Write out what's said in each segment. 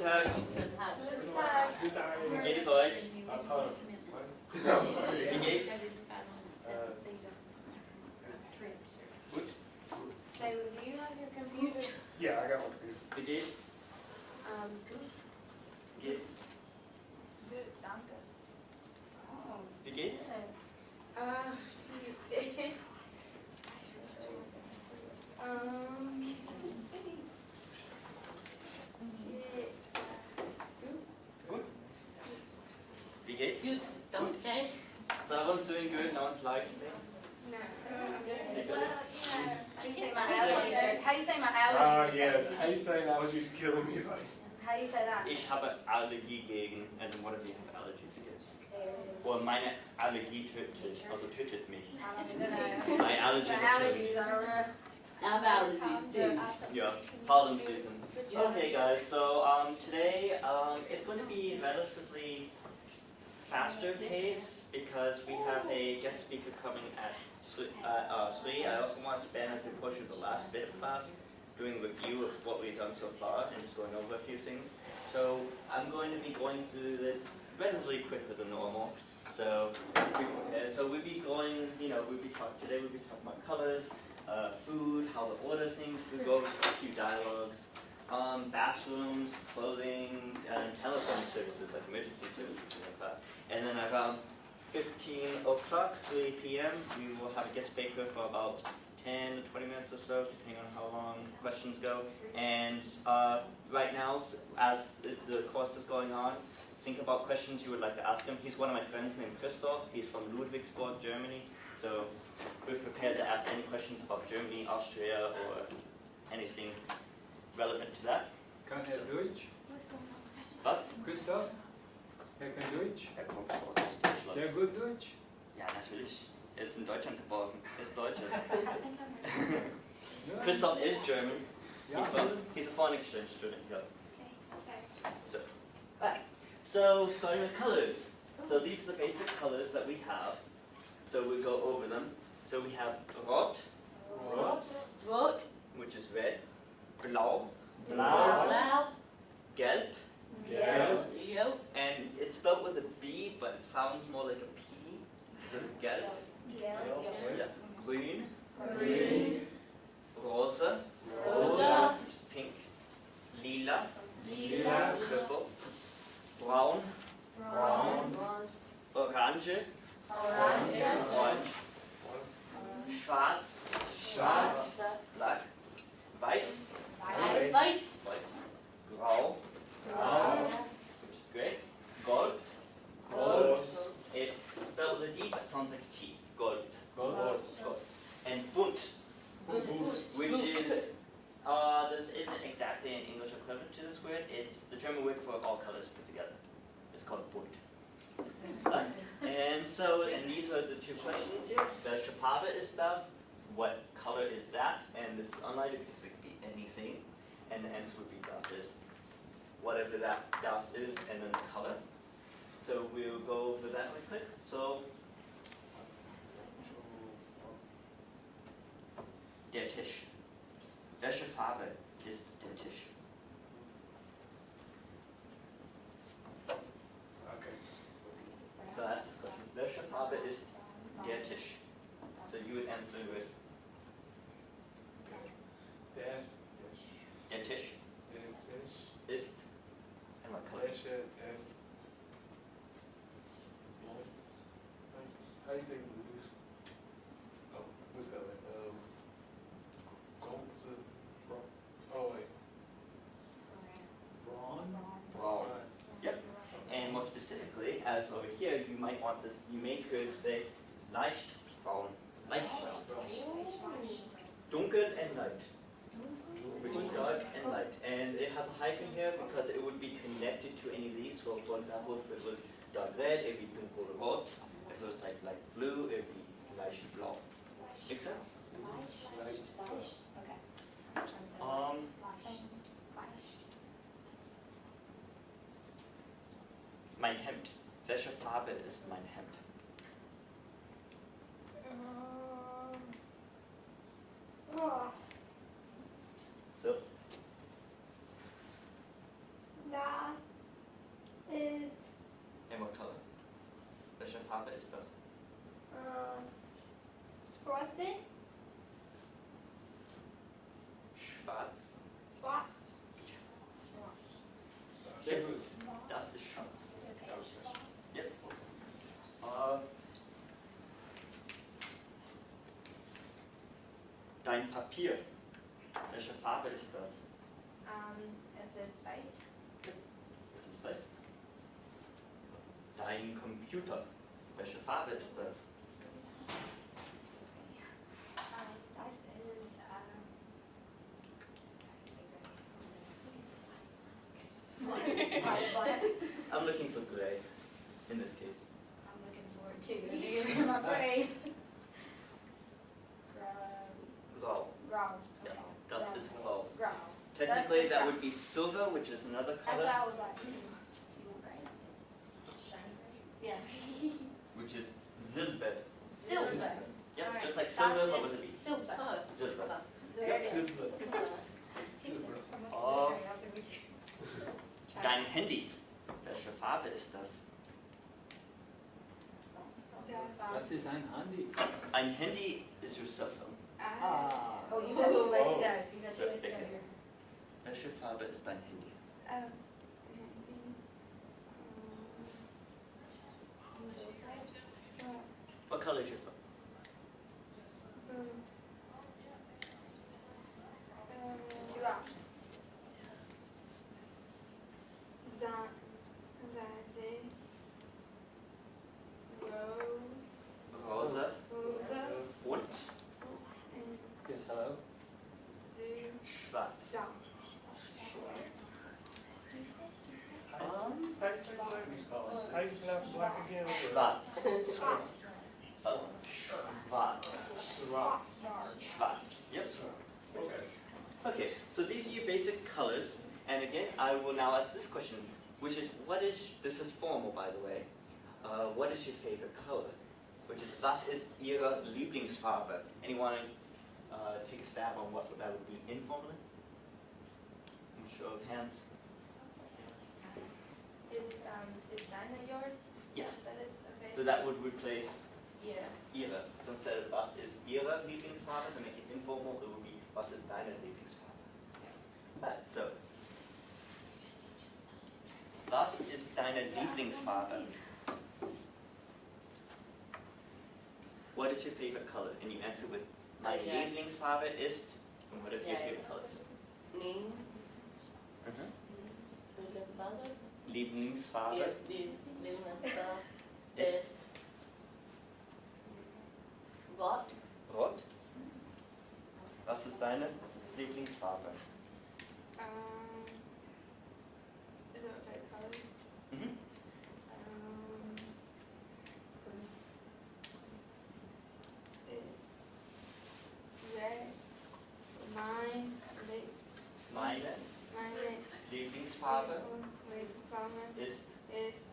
Guten Tag. Wie geht es euch? Wie geht's? Gut. So, do you have your computer? Yeah, I got one. Wie geht's? Gut. Wie geht's? Gut, danke. Wie geht's? Gut. Wie geht's? Good, okay. So everyone's doing good, no one's liking me. How do you say my allergies? How do you say my allergies? Yeah. How you say allergies killing me? It's like, How do you say that? Ich habe Allergie gegen, and what do you have allergies against? Well, meine Allergie tötet, also tötet mich. I don't know. My allergies My are killing allergies, me. I don't know. I have allergies too. Yeah, pollen season. Okay guys, so today it's going to be relatively faster pace because we have a guest speaker coming at 3. I also want to spend a good portion of the last bit of class doing a review of what we've done so far and just going over a few things. So I'm going to be going through this relatively quicker than normal. So we'll be going, today we'll be talking about colors, food, how the order things goes, a few dialogues, bathrooms, clothing, and telephone services like emergency services and like that. And then around 15 o'clock, 3 p.m., we will have a guest speaker for about 10 to 20 minutes or so, depending on how long questions go. And right now, as the course is going on, think about questions you would like to ask him. He's one of my friends named Christoph. He's from Ludwigsburg, Germany. So we're prepared to ask any questions about Germany, Austria, or anything relevant to that. Kann er Deutsch? Was? Christoph? Er kann Deutsch? Er kommt aus Deutschland. Sehr gut Deutsch? Ja, natürlich. Er ist in Deutschland geboren. Er ist Deutscher. Ja. Christoph is German. Ja. He's a foreign exchange student. Yeah. So starting with colors. So these are the basic colors that we have. So we'll go over them. So we have rot, Rot, which is red, blau, blauw, gelb, geel, and it's spelled with a B, but it sounds more like a P. So it's gelb, yeah, grün, green, rosa, rosa, which is pink, lila, lila, purple, braun, brown, orange, orange, schwarz, schwarz, black, weiß, weiß, grau, grau, which is great, gold, gold, it's spelled with a D but sounds like a T, gold, Gold. and bunt, bunt, which is, this isn't exactly an English equivalent to this word, it's the German word for all colors put together. It's called bunt. And these are the two questions here. Welche Farbe ist das? What color is that? And this unlighted could be anything. And the answer would be das ist. Whatever that das is, and then the color. So we'll go over that really quick. So, der Tisch. Welche Farbe ist der Tisch? okay. So ask this question. Welche Farbe ist der Tisch? So you would answer with Dash. der Tisch Dash. ist, and what color? Dash. How do you say blue? Oh, what's the other? Gold. Oh wait. Braun? Brown. Yep. And more specifically, as over here, you might want this, you may could say leicht braun. Light brown. Dunkel and light. Which is dark and light. And it has a hyphen here because it would be connected to any of these. So for example, if it was dark red, it would be dunkelrot. If it was like light blue, it would be leicht blau. Make sense? Mein Hemd. Welche Farbe ist mein Hemd? So, Na, Farbe ist das? Schwarze. Schwarz. Schwarz. Sehr gut. Das ist schwarz. Yep. Dein Papier. Welche Farbe ist das? Es ist weiß. Es ist weiß. Dein Computer. Welche Farbe ist das? Das ist I'm looking for gray in this case. I'm looking forward to it. My brain. Grau. Grau. Yeah, Okay. das Grau. ist grau. Grau. Technically, That's that grau. would be silver, which is another That's color, why I was like, you want gray? Shiny gray? Yes. which is silber. Silver. Yeah, Alright, just like das silver, what ist would it be? Silber. Silber. There it is. Oh. Dein Handy. Welche Farbe ist das? Was ist ein Handy? Ein Handy is your cell phone. Ah. Oh, you got 2 ways to Oh. go. You got 2 ways to go here. Welche Farbe ist dein Handy? What color is your phone? Two options. Rosa und Yes, hello. schwarz. How you pronounce black again? Schwarz. Schwarz. Schwarz. Yep. Okay. Okay, so these are your basic colors. And again, I will now ask this question, which is, this is formal by the way, what is your favorite color? Which is, was ist Ihre Lieblingsfarbe? Anyone take a stab on what that would be informally? Show of hands. Is Dinah yours? Yes. That is, okay. So that would replace Yeah. Ihre. So instead of was ist Ihre Lieblingsfarbe, to make it informal, it would be was ist deine Lieblingsfarbe. Right, so. Was ist deine Lieblingsfarbe? What is your favorite color? And you answer with meine Okay. Lieblingsfarbe ist, and what are your Yeah. favorite colors? Ning. Mhm. Is it mother? Lieblingsfarbe Lieblingsfarbe ist ist Rot. rot. Was ist deine Lieblingsfarbe? Is that my favorite color? Mhm. Red. Mine. Meine Meine Lieblingsfarbe Lieblingsfarbe ist ist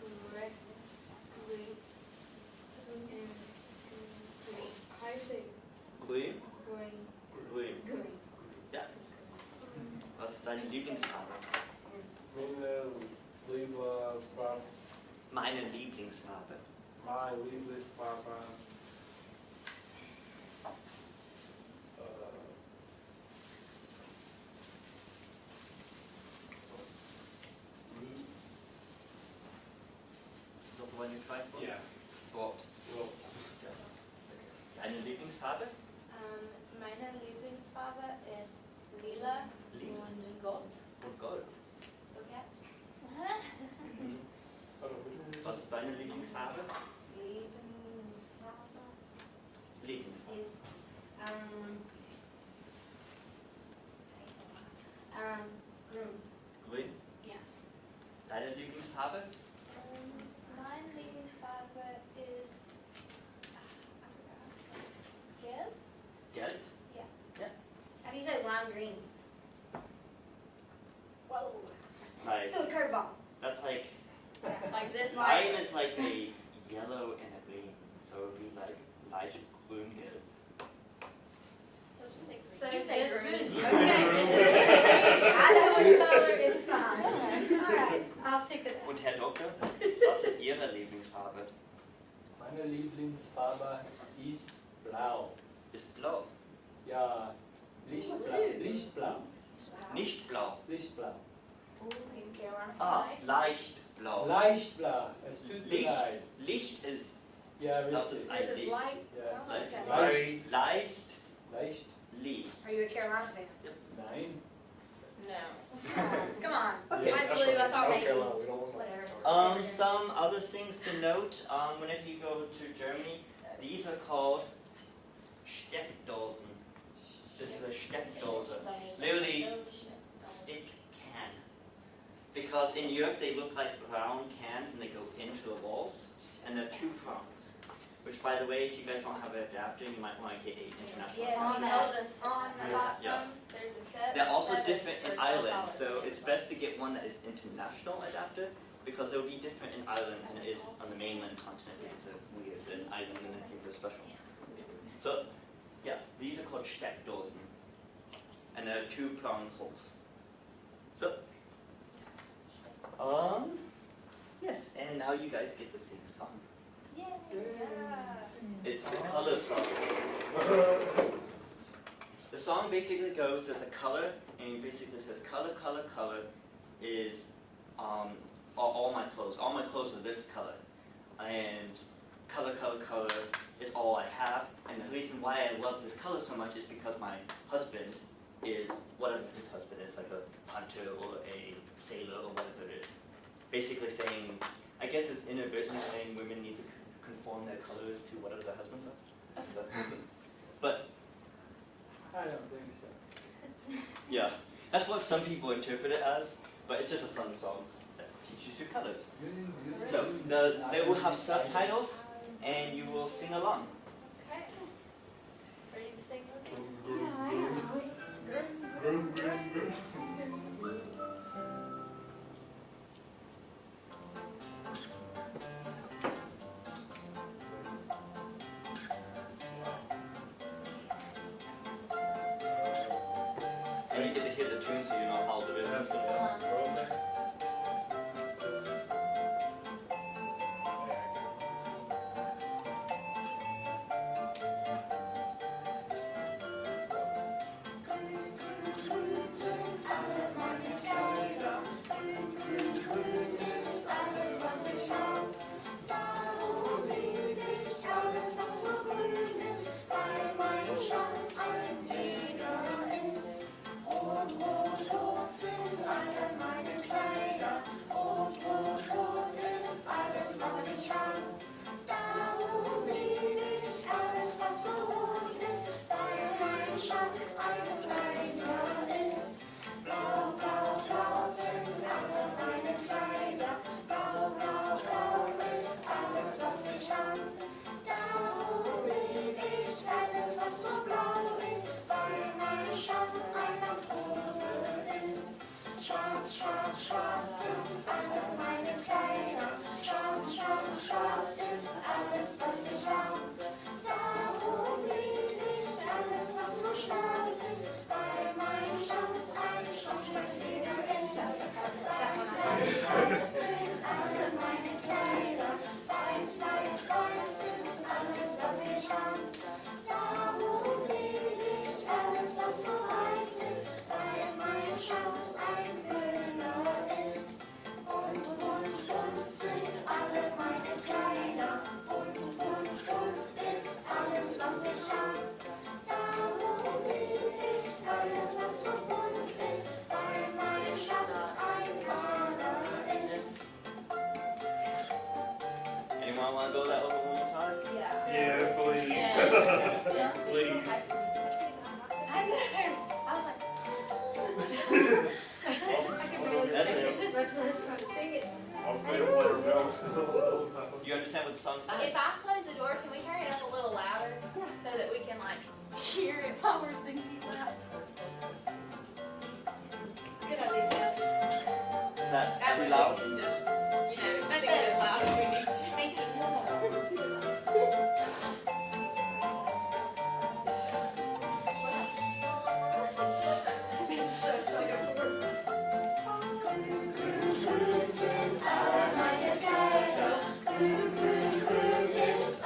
green. Green. And green. How do you say grün. green? Grün. Green. Ja. Was ist deine Lieblingsfarbe? Meine Lieblingsfarbe. Meine Lieblingsfarbe. Meine Lieblingsfarbe. Noch mal eine Try for? Yeah. Rot. Well, Deine Lieblingsfarbe? Meine Lieblingsfarbe ist lila Lila. und gold. Und Gold. Look at. Mhm. hold on, which one is Was ist deine Lieblingsfarbe? Lieblingsfarbe Lieblingsfarbe. ist grün. Grün. Ja. Deine Lieblingsfarbe? Meine Lieblingsfarbe ist gelb. Gelb. How do you say lime green? Whoa. Like, Do a curveball. that's like, Like this. mine is like a yellow and a green. So it would be like leicht grün gelb. So just say green. So just say green. Okay. I know what color, it's fine. All right, I'll stick with that. Und Herr Doktor, was ist Ihre Lieblingsfarbe? Meine Lieblingsfarbe ist blau. Ist blau. Ja, Lichtblau. Lichtblau. Nicht blau. Lichtblau. In Carolina. Ah, leicht blau. Leichtblau. Es tut mir Licht. leid. Licht ist, Ja, das richtig. ist ein Licht. Ja. Leicht. Light. Leicht Leicht. Licht. Are you a Carolina fan? Nein. No. Come on. Okay, I That's believe I right. thought No, maybe. Carolina, we don't want Whatever. Some other things to note, whenever you go to Germany, these are called Steckdosen. This is a Steckdose. Literally, stick can. Because in Europe they look like round cans and they go into the walls. And they're two prongs. Which, by the way, if you guys don't have an adapter, you might want to get a international. Yes, On he the- told us on I the- got Yeah. some. There's a set. They're also seven different for in $12. islands, so it's best to get one that is international adapter because it will be different in islands than it is on the mainland continent. It's a weird an island and I think they're special. So, yeah, these are called Steckdosen, and they're two-pronged holes. So, yes, and now you guys get to sing a song. Yeah. It's the color song. The song basically goes, there's a color, and it basically says color, color, color is all my clothes. All my clothes are this color. And color, color, color is all I have. And the reason why I love this color so much is because my husband is, whatever his husband is, like a hunter or a sailor or whatever it is. Basically saying, I guess it's inadvertently saying women need to conform their colors to whatever their husbands are. So, but I don't think so. yeah, that's what some people interpret it as, but it's just a fun song that teaches you colors. So they will have subtitles, and you will sing along. Okay. Ready to sing, Lizzie? Groom, groom, groom. And you get to hear the tune so you know how it is and stuff. What was that? Anyone want to go that over one more time? Yes, please. Yeah. Please. I know. I was like, I can barely That's sing it. it, much less try to sing it. I'll say it later, Mel. Do you understand what the song says? if I close the door, can we turn it up a little louder so that we can like hear it while we're singing loud? Good idea. Is that That too way loud? we can just, sing it as loud as we need to. Thank you. Alle meine Kleider, grün, grün, grün ist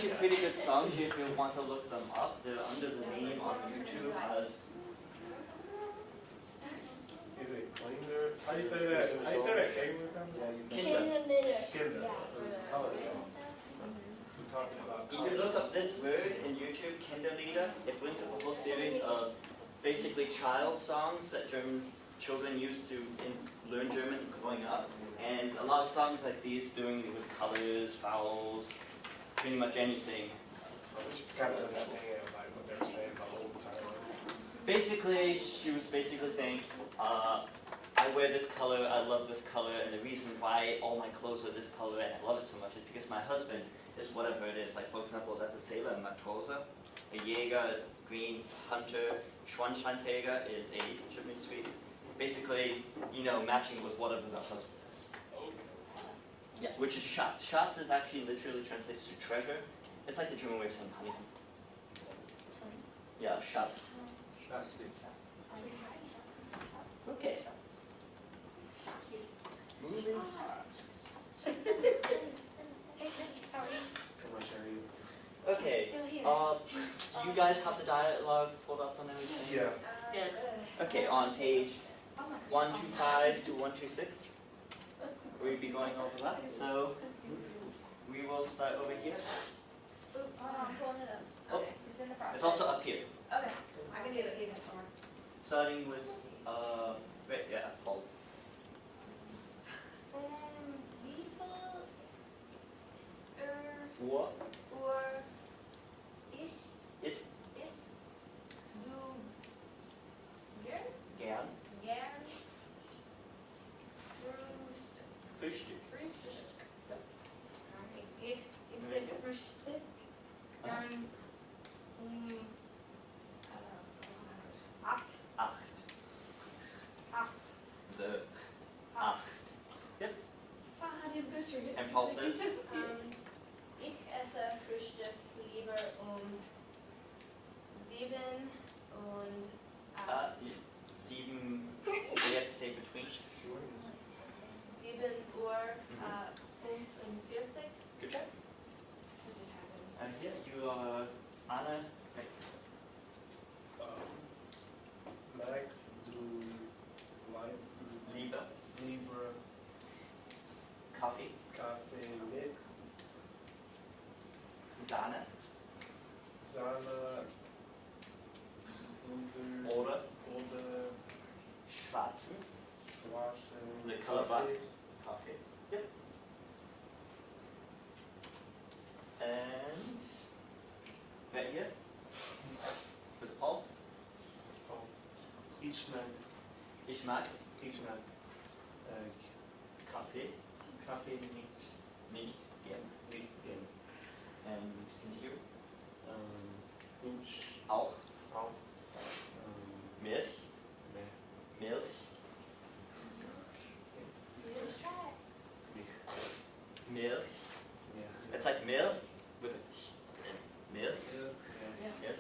actually pretty good songs if you want to look them up. They're under the name on YouTube as Is it Klinger? How you say that? How you say that? Klinger? Kinder. Kinder. Yeah. Oh, yeah. We're talking about. If you look up this word in YouTube, Kinderlieder, it brings up a whole series of basically child songs that German children used to learn German growing up. And a lot of songs like these doing it with colors, vowels, pretty much anything. I wish you kind of understand like what they're saying the whole time. Basically, she was basically saying, I wear this color, I love this color, and the reason why all my clothes are this color and I love it so much is because my husband is whatever it is. Like for example, that's a sailor, Matrose, a Jäger, green, hunter, Schornsteinfeger is a chimney sweep. Basically, you know, matching with whatever the husband is. Yeah, which is Schatz. Schatz is actually literally translates to treasure. It's like the German way of saying honey. Yeah, Schatz. Okay. Moving on. Okay. Do you guys have the dialogue pulled up and everything? Yeah. Yes. Okay, on page 125 to 126, we'll be going over that. So we will start over here. I'm pulling it up. Oh. Okay, it's in the process. It's also up here, Okay, I can do it. starting with right, yeah, Paul. Wie viel What Uhr ist is du hier gern gern Frühstück? Frühstück? Ich esse Frühstück, dann acht. The acht. Yes. Den Butcher. And Paul says, Ich esse Frühstück lieber 7 und 7, let's say between. 7 Uhr 45. Good job. And here you are Anna. Max, du Lieber Libra, Kaffee, Kaffee mit Sahne Sahne, oder oder schwarzen schwarzen The color black. Kaffee. Kaffee. Yep. And right here with Paul. Ich mag Ich mag Kaffee Kaffee nicht nicht gern. gern. And here Ich auch auch Milch. Milch. Milch. It's like milk with a milk. Milk.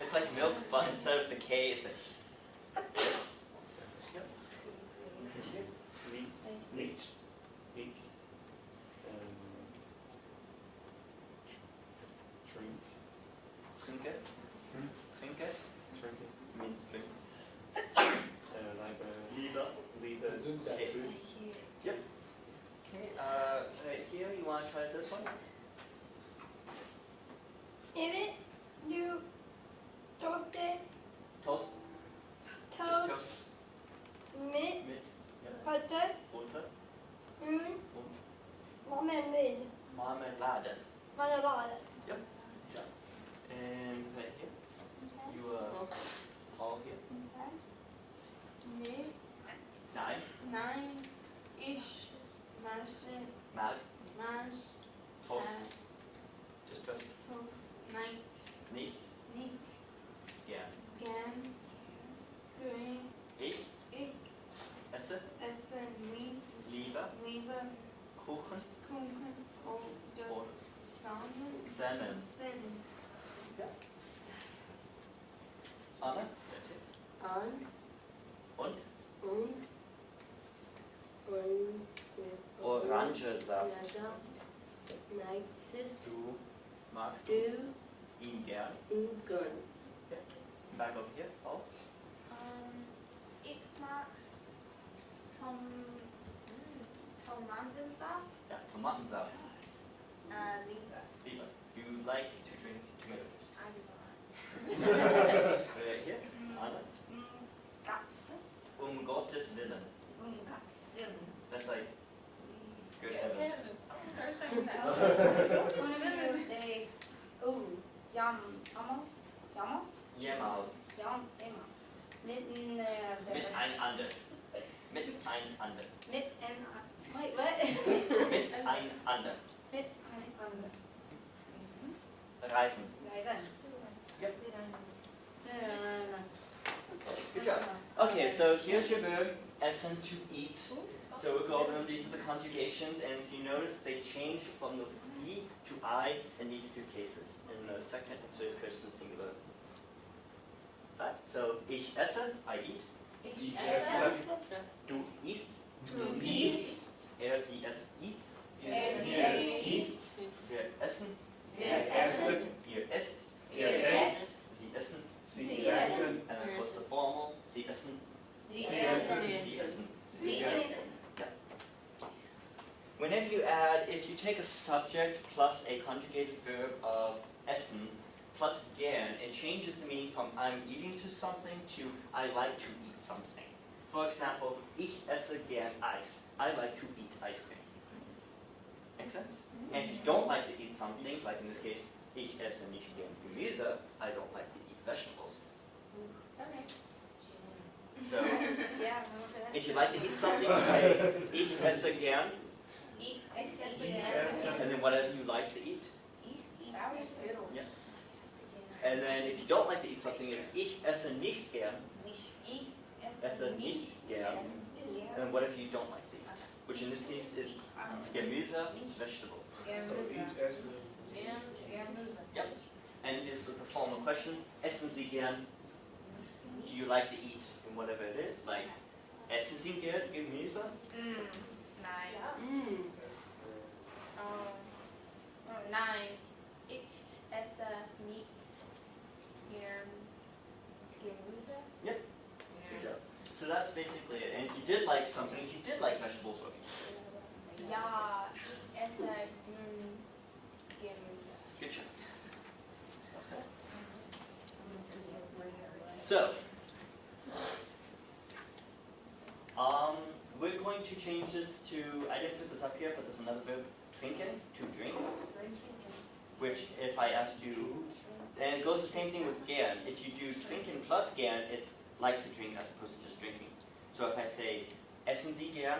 It's like milk, but instead of the K, it's a Nicht ich Trinke. Trinke trinke means drink. Lieber Lieber. Okay. Yep. Okay. Right here, you want to try this one? David, you toasted Toast. Just toast toast. mit Mit. Yeah. butter Butter. und Und marmelade. Marmelade. Marmelade. And right here, you all here. Nee, Nein. nein, ich mache Mag. Toast. Just toast. Toast night Nicht. nicht Yeah. gern grün. Ich Ich esse esse lieber lieber Kuchen Kuchen oder oder Sahne. Semmeln. Semmeln. Anna? An Und? und Orangesaft. Orangesaft Nächstes. Du. Magst du Du. ihn gern? Ungern. Back over here, Paul. Ich mag Tomatensaft. Ja, Tomatensaft. Lieber. Lieber. You like to drink tomato juice. I do not. Here, Anna. Gottes. Gottes Willen. Gottes Willen. That's like good heavens. Start saying that. One of you, they, ooh, Jamos? Jemals. Miteinander. Miteinander. Wait, what? Miteinander. Miteinander. Reisen. Reisen. Yep. No, no, no, no. Good job. Okay, so here's your verb, essen, to eat. So we call them, these are the conjugations, and if you notice, they change from the we to I in these two cases, in the second and third person singular. Right? So, ich esse, I eat. Ich esse. Du isst. Du isst. Sie es isst. Sie isst. Wir essen. Wir essen. Ihr esst. Ihr esst. Sie essen. Sie essen. And then of course the formal, sie essen. Sie essen. essen. Sie essen. Sie essen. Whenever you add, if you take a subject plus a conjugated verb of essen plus gern, it changes the meaning from I'm eating to something to I like to eat something. For example, ich esse gern Eis. I like to eat ice cream. Make sense? And if you don't like to eat something, like in this case, ich esse nicht gern Gemüse, I don't like to eat vegetables. Okay. So, Yeah, I will say that. if you like to eat something, you say ich esse gern, Ich esse esse. and then whatever you like to eat. sour skittles. Yeah. And then if you don't like to eat something, it's ich esse nicht gern, Ich esse nicht gern, and then whatever you don't like to eat, which in this case is Gemüse, vegetables. So each essence. Yep. And this is the formal question, essen Sie gern? Do you like to eat in whatever it is? Like, essen Sie gern Gemüse? Nein. Nein. Ich esse nicht gern Gemüse. Yep. Good job. So that's basically it. And if you did like something, if you did like vegetables, what would you say? Ja, ich esse Gemüse. Good job. Okay. So, we're going to change this to, I didn't put this up here, but there's another verb, trinken, to drink, which if I asked you, and it goes the same thing with gern. If you do trinken plus gern, it's like to drink as opposed to just drinking. So if I say, essen Sie gern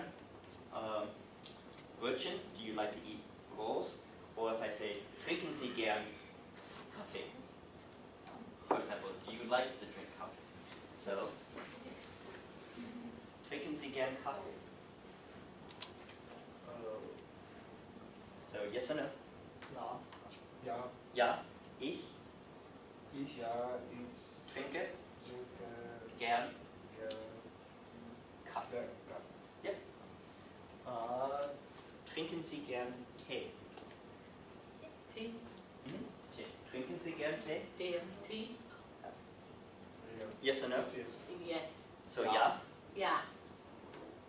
Brötchen, do you like to eat rolls? Or if I say, trinken Sie gern Kaffee? For example, do you like to drink coffee? So, trinken Sie gern Kaffee? So, yes or no? Ja. Ja. Ja, ich Ja, ich trinke trinke gern gerne Kaffee. Kaffee. Trinken Sie gern Tee? Tee. Mhm. Tee. Trinken Sie gern Tee? Der Tee. Ja. Yes or no? Yes, yes. Yes. So, Ja. ja, Ja.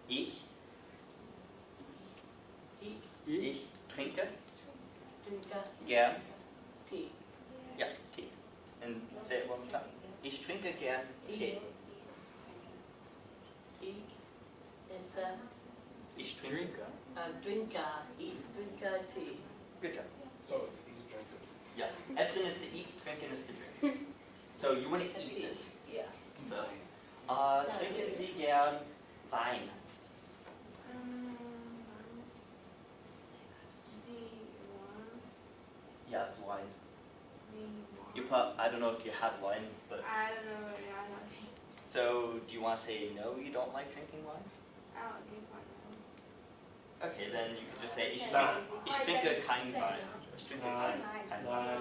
ich Ich trinke trinke gern, Tee. ja, Tee. And say it one more time. Ich trinke gern Tee. Ich esse, Ich trinke. Drinker. trinke, ich trinke Tee. Good job. So it's each drinker. Yeah. Essen is to eat, trinken is to drink. So you want to eat this. Ja. So, trinken Sie gern Wein? Yeah, it's wine. You I don't know if you had wine, but I don't know, yeah, I don't think, so do you want to say no? You don't like drinking wine? I don't drink wine. Okay, then you could just say ich, Nein. ich trinke kein Wein. Ich trinke kein Wein.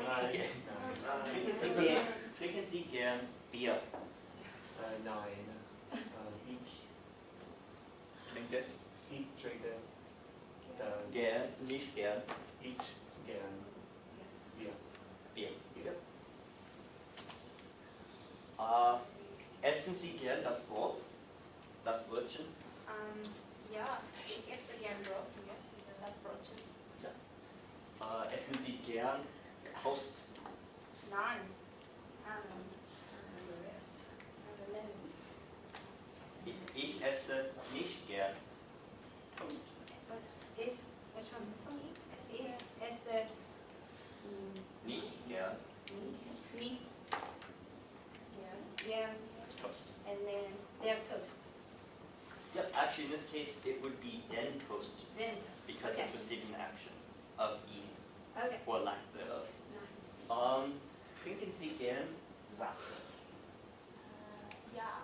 Nein. Okay. Trinken Sie gern Bier? Nein. Ich Trinke trinke Gern, nicht gern. Ich gern Bier. Bier. Essen Sie gern das Brot? Das Brötchen? Ja, ich esse gern Brot. Das Brotchen. Essen Sie gern Toast? Nein. Ich esse nicht gern Toast. Which one? This one? Ich esse Nicht gern nicht gern Toast. and then they have toast. Yep, actually in this case it would be den Toast Then because Okay. it's receiving the action of eating okay. or lack thereof. Trinken Sie gern Saft? Ja.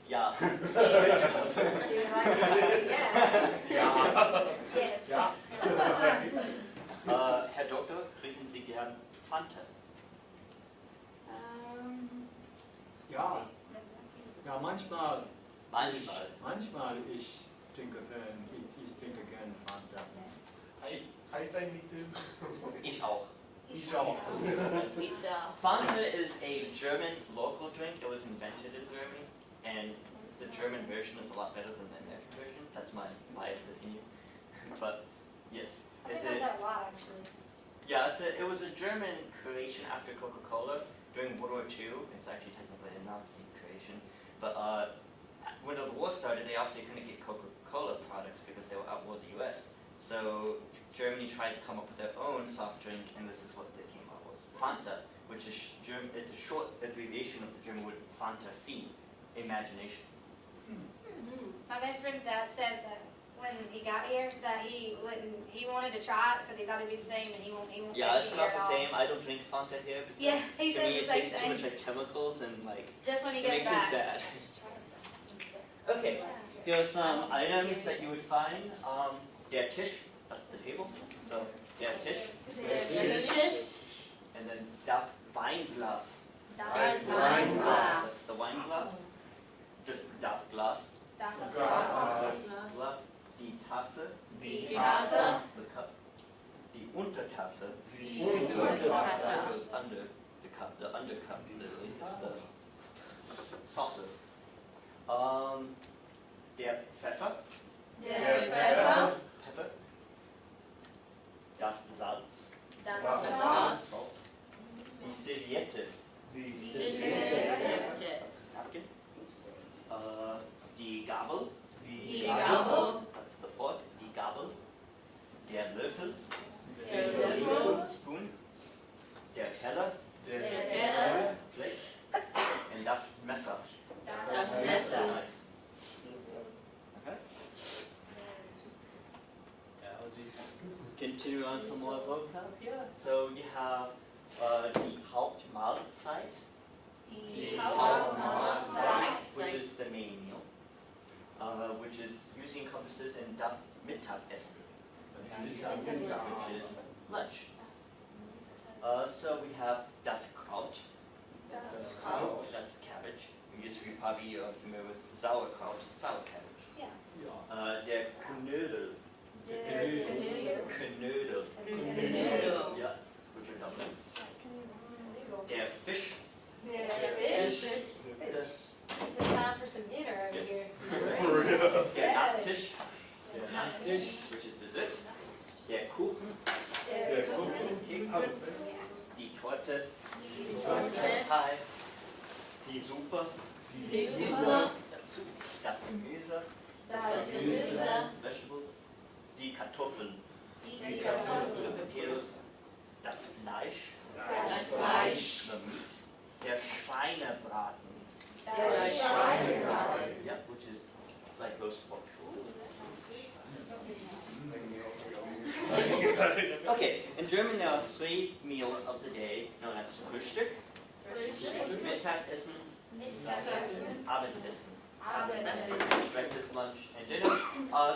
Ja. Yeah. Yes. Ja. Herr Doktor, trinken Sie gern Fanta? Ja, ja, manchmal Manchmal. ich trinke gern Fanta. I say me too. Ich auch. Ich auch. Pizza. Fanta is a German local drink. It was invented in Germany, and the German version is a lot better than the American version. That's my biased opinion. But yes, I it's think I've a got a lot actually. yeah, it was a German creation after Coca-Cola during World War II. It's actually technically a Nazi creation, but when the war started, they also couldn't get Coca-Cola products because they were outwar the U.S. So Germany tried to come up with their own soft drink, and this is what they came up with: Fanta, which is it's a short abbreviation of the German word Fantasie, imagination. My best friend's dad said that when he got here that he wanted to try it because he thought it'd be the same and he won't Yeah, take it's it not at the all. same. I don't drink Fanta here because Yeah, he to says me the it same tastes too thing. much like chemicals and like Just when he it gets makes me back. sad. Okay, here are some items that you would find. Der Tisch, that's the table. So der Tisch, Delicious. and then das Weinglas. Das Weinglas. That's the wine glass. Just das Glas. That's Glass. Die Tasse. Die Tasse. The cup. Die Untertasse. Die Untertasse. That goes under the cup. The undercup literally is the saucer. Der Pfeffer. Der Pfeffer. Pepper. Das Salz. Das Salz. Die Serviette. Die That's a napkin. Die Gabel. Die Gabel. That's the fork. Die Gabel. Der Löffel. Der Löffel. Spoon. Der Teller. Der Teller. Plate. And das Messer. Das Messer. Knife. Okay. allergies. Continue on some more vocab here. So you have die Hauptmahlzeit, Die Hauptmahlzeit. which is the main meal, which is usually encompasses in das Mittagessen, which is lunch. So we have das Kraut. That's cabbage. You're probably familiar with sauerkraut, sour cabbage. Ja. Der Knödel. Der Knödel. Knödel. Yeah, which are dumplings. Der Fisch. Der Fisch. The This is time for some dinner over here. For real. Der Nachtisch, Der Nachtisch. which is dessert. Der Kuchen. Der Kuchen. Cake. How to say? Die Torte. Die Torte. Pie. Die Suppe. Die Suppe. Dazu. Das Gemüse. Das Gemüse. Vegetables. Die Kartoffeln. Die Kartoffeln. The potatoes. Das Fleisch. Das Fleisch. The meat. Der Schweinebraten. Der Schweinebraten. Yeah, which is like roast pork. Okay, in German there are three meals of the day known as Frühstück, Mittagessen, Abendessen. Abendessen. Breakfast, lunch, and dinner.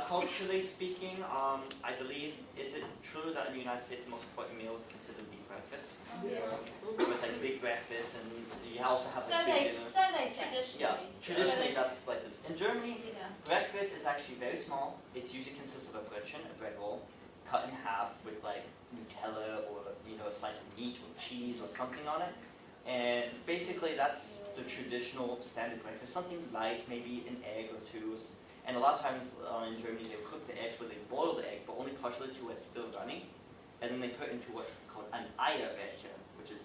Culturally speaking, I believe, is it true that in the United States the most important meal is considered to be breakfast? It's like a big breakfast, and you also have So like big dinner. they say. Yeah, traditionally that's like this. In Germany, Yeah. breakfast is actually very small. It usually consists of a Brötchen, a bread roll, cut in half with like Nutella or a slice of meat or cheese or something on it. And basically that's the traditional standard breakfast. Something like maybe an egg or two. And a lot of times in Germany they cook the eggs where they boil the egg, but only partially to where it's still running. And then they put into what's called an Eierbecher, which is,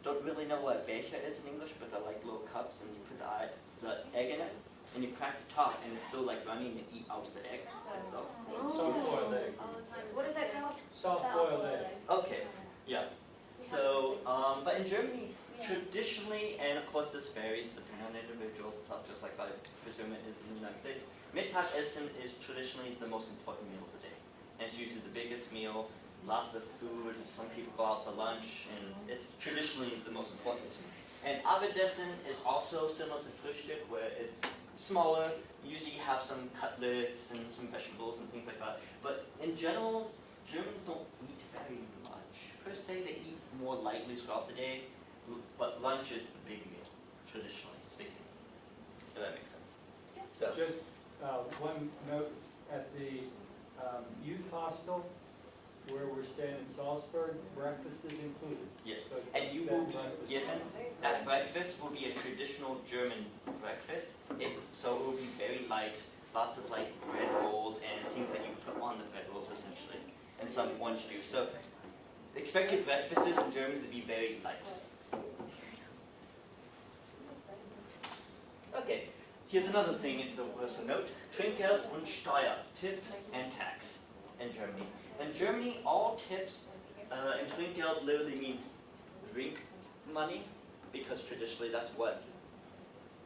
don't really know what Becher is in English, but they're like little cups, and you put the egg in it, and you crack the top, and it's still like running, and you eat out of the egg. So, Soft-boiled egg. What is that called? Soft-boiled egg. okay, yeah. So, but in Germany, traditionally, and of course this varies depending on individuals, it's not just like I presume it is in the United States, Mittagessen is traditionally the most important meals a day. And it's usually the biggest meal, lots of food, some people go out for lunch, and it's traditionally the most important. And Abendessen is also similar to Frühstück, where it's smaller, usually you have some cutlets and some vegetables and things like that. But in general, Germans don't eat very much. Per se, they eat more lightly throughout the day, but lunch is the big meal, traditionally speaking. If that makes sense. So, Just one note, at the youth hostel where we're staying in Salzburg, breakfast is included. yes. So it's And you bed will be breakfast. given, that breakfast will be a traditional German breakfast. So it will be very light, lots of like bread rolls and things that you put on the bread rolls essentially, and some orange juice. So expect your breakfasts in Germany to be very light. Okay, here's another thing it's worth a note. Trinkgeld und Steuer, tip and tax in Germany. In Germany, all tips and Trinkgeld literally means drink money, because traditionally that's what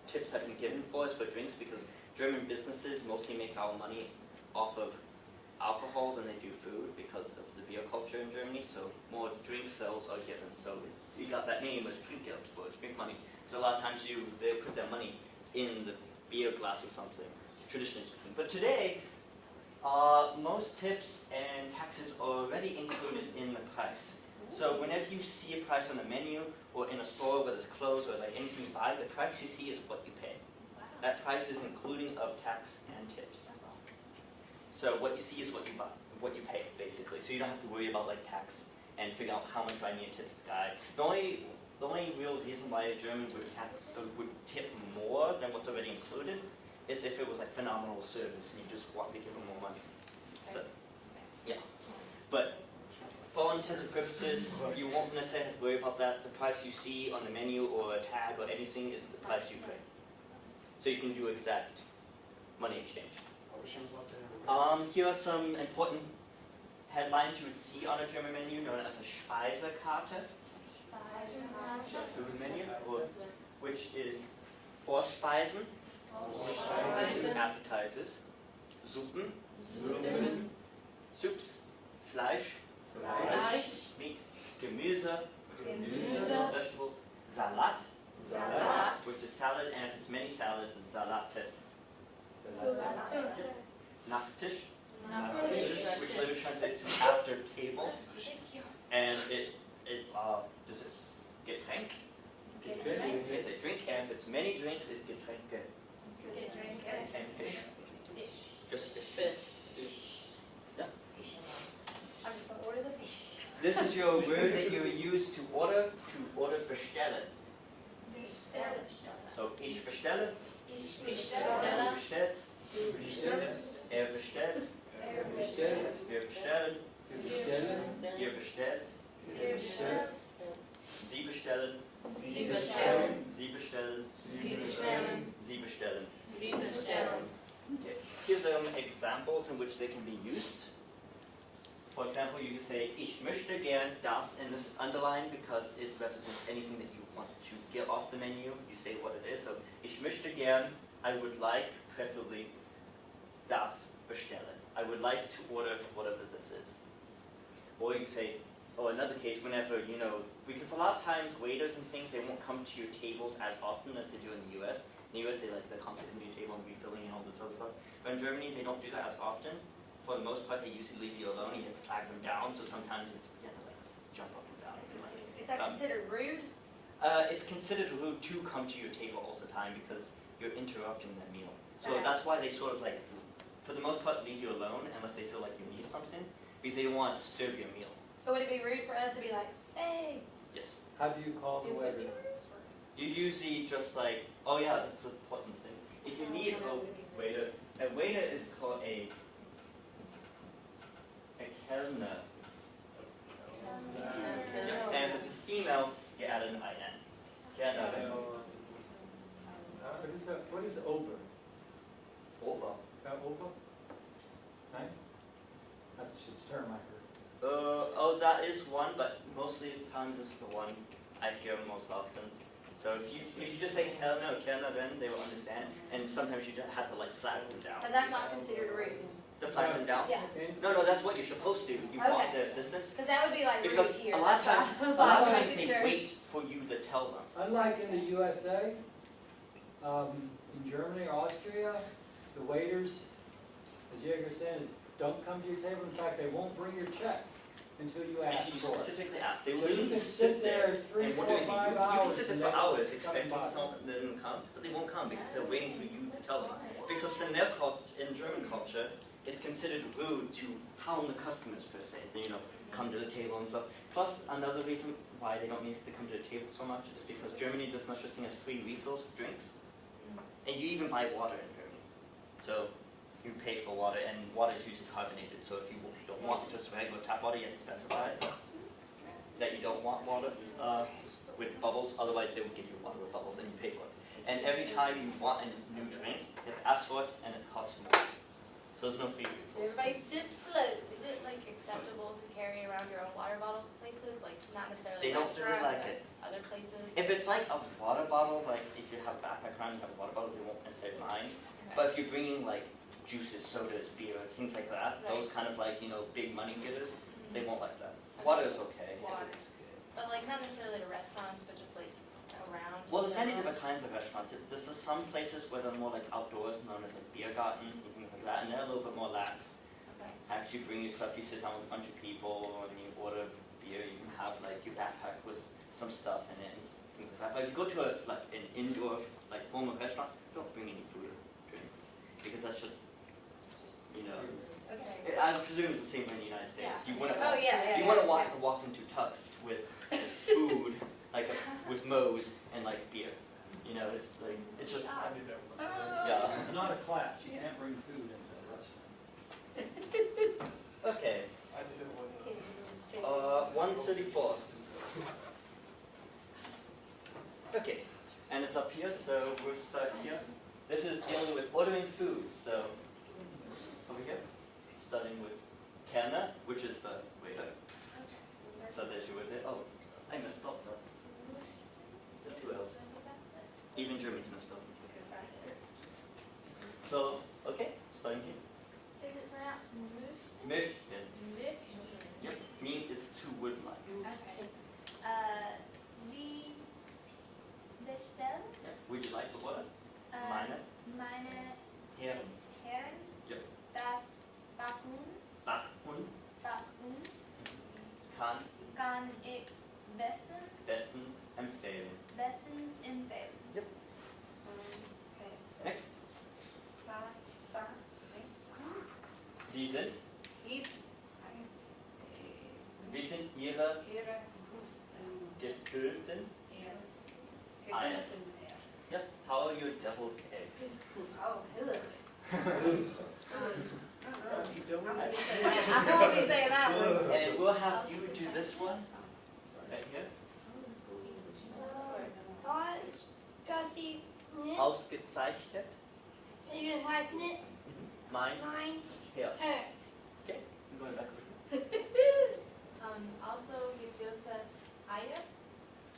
tips have been given for, is for drinks, because German businesses mostly make our money off of alcohol than they do food because of the beer culture in Germany, so more drink sales are given. So you got that name as Trinkgeld for drink money. So a lot of times they put their money in the beer glass or something, traditionally speaking. But today, most tips and taxes are already included in the price. So whenever you see a price on a menu or in a store where there's clothes or like anything you buy, the price you see is what you pay. That price is including of tax and tips. So what you see is what you buy, what you pay, basically. So you don't have to worry about like tax and figure out how much do I need to tip this guy. The only real reason why a German would tip more than what's already included is if it was like phenomenal service and you just want to give them more money. So, yeah. But for all intents and purposes, you won't necessarily have to worry about that. The price you see on the menu or a tag or anything is the price you pay. So you can do exact money exchange. Here are some important headlines you would see on a German menu known as a Speisekarte, the food menu, or, which is Vorspeisen, which is appetizers, Suppen, Soups, Fleisch, meat, Gemüse, vegetables, Salat, which is salad, and if it's many salads, it's Salate. Nachtisch, which literally translates to after table, and it's desserts. Getränk, is a drink, and if it's many drinks, it's Getränke. And fish. Just fish. Yeah. I'm just gonna order the fish. This is your word that you use to order bestellen. So ich bestelle, du bestellst, er bestellt, wir bestellen, ihr bestellt, Sie bestellen, Sie bestellen, Sie bestellen. Okay. Here's some examples in which they can be used. For example, you can say, ich möchte gern das, and this is underlined because it represents anything that you want to get off the menu. You say what it is. So, ich möchte gern, I would like, preferably, das bestellen. I would like to order whatever this is. Or you can say, or another case, whenever, because a lot of times waiters and things, they won't come to your tables as often as they do in the US. In the US, they like the constant coming to your table and refilling and all this other stuff. But in Germany, they don't do that as often. For the most part, they usually leave you alone. You have to flag them down, so sometimes you have to like jump up and down. And, like, Is that considered rude? It's considered rude to come to your table all the time because you're interrupting their meal. So Okay. that's why they sort of like, for the most part, leave you alone unless they feel like you need something, because they don't want to disturb your meal. So would it be rude for us to be like, hey? Yes. How do you call the waiter? You usually just like, oh yeah, that's an important thing. If you need a waiter is called a Kellner. Yeah. And if it's a female, you add an IN. Kellner. What is Ober? Ober. Ober? Nein? That's the term I heard. Oh, that is one, but mostly the times it's the one I hear most often. So if you just say Kellner, then they will understand. And sometimes you just have to like flag them down. But that's not considered rude. To flag them down? Yeah. Okay. No, that's what you're supposed to if you want Okay. their assistance. Because that would be like rude Because here. a lot of times, That's why I was a lot of like, times making they sure. wait for you to tell them. Unlike in the USA, in Germany or Austria, the waiters, as Jaeger said, don't come to your table. In fact, they won't bring your check until you ask Until you for it. specifically ask. They will So you literally can sit there 3, and 4, what do they 5 You can hours sit there and for they hours come expecting by. someone to come, but they won't come because they're waiting for you to tell them. Because in their in German culture, it's considered rude to hound the customers per se. They, come to the table and stuff. Plus, another reason why they don't need to come to the table so much is because Germany does not just thing as free refills for drinks, and you even buy water in Germany. So you pay for water, and water is usually carbonated. So if you don't want just regular tap water, you have to specify that you don't want water with bubbles. Otherwise, they will give you water with bubbles, and you pay for it. And every time you want a new drink, you have to ask for it, and it costs more. So there's no free refills. Everybody sip slow. Is it like acceptable to carry around your own water bottle to places? Like not necessarily They don't really restaurant, like but it. other places? If it's like a water bottle, like if you have a backpack around, you have a water bottle, they won't necessarily mind. Okay. But if you're bringing like juices, sodas, beer, things like that, Right. those kind of like, big money getters, they won't like that. Water is okay. Water. But like not necessarily to restaurants, but just like around. Well, there's in many general. different kinds of restaurants. There's some places where they're more like outdoors, known as like beer gardens and things like that, and they're a little bit more lax. Okay. Actually bring your stuff, you sit down with a bunch of people, and you order beer, you can have like your backpack with some stuff in it and things like that. But if you go to an indoor, like formal restaurant, don't bring any food or drinks, because that's just, Okay. I presume it's the same way in the United States. Yeah. You wouldn't Oh, want, yeah, you wouldn't want to walk into Tux with food, with Moe's and like beer. It's just, I did that one. yeah. It's not a class. You can't bring food into a restaurant. Okay, I did it one. 134. Okay, and it's up here, so we'll start here. This is dealing with ordering food, so over here, starting with Kellner, which is the waiter. So there's your waiter. Oh, I messed up that. The two L's. Even Germans misspell. So, okay, starting here. Is it pronounced mush? Möchten. Mush? Yep, it's to would like. Okay. Sie bestellen Yep. Would you like to order? Meine meine Herren. Herren Yep. das Backen kann ich bestens empfehlen. bestens empfehlen. Okay. Next. Die sind, wie sind Ihre gefüllten Eier? Yep. How are your deviled eggs? Oh, Keep that one. I won't be saying that one. And we'll have you do this one right here. Ausgezeichnet. Mein Herr. Okay, I'm going back. Also gefüllte Eier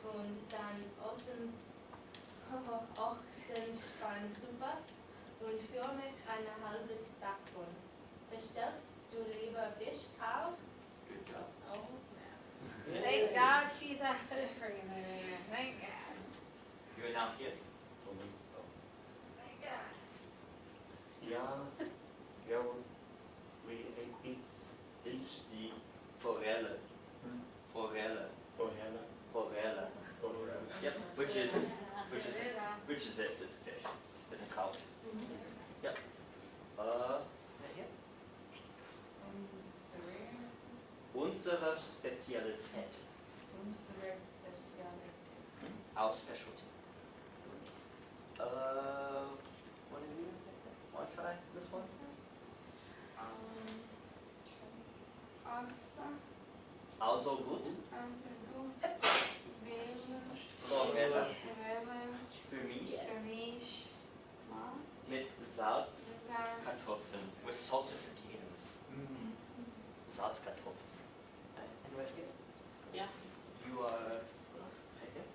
und dann Ochsenschweinssuppe und für mich ein halbes Backkorn. Bestellst du lieber Fisch auch? Good job. Oh, snap. Thank God she's not put it for you. Thank God. You're now here. ist die Forelle. Forelle. Forelle. Yep, which is this, it's a fish. It's a trout. Yep. Yeah. Unsere Spezialität. Our specialty. One of you want to try this one? Also gut. Forelle für mich mit Salz, Kartoffeln, with salted potatoes. Salzkartoffeln. And right here? Yeah. You are right here.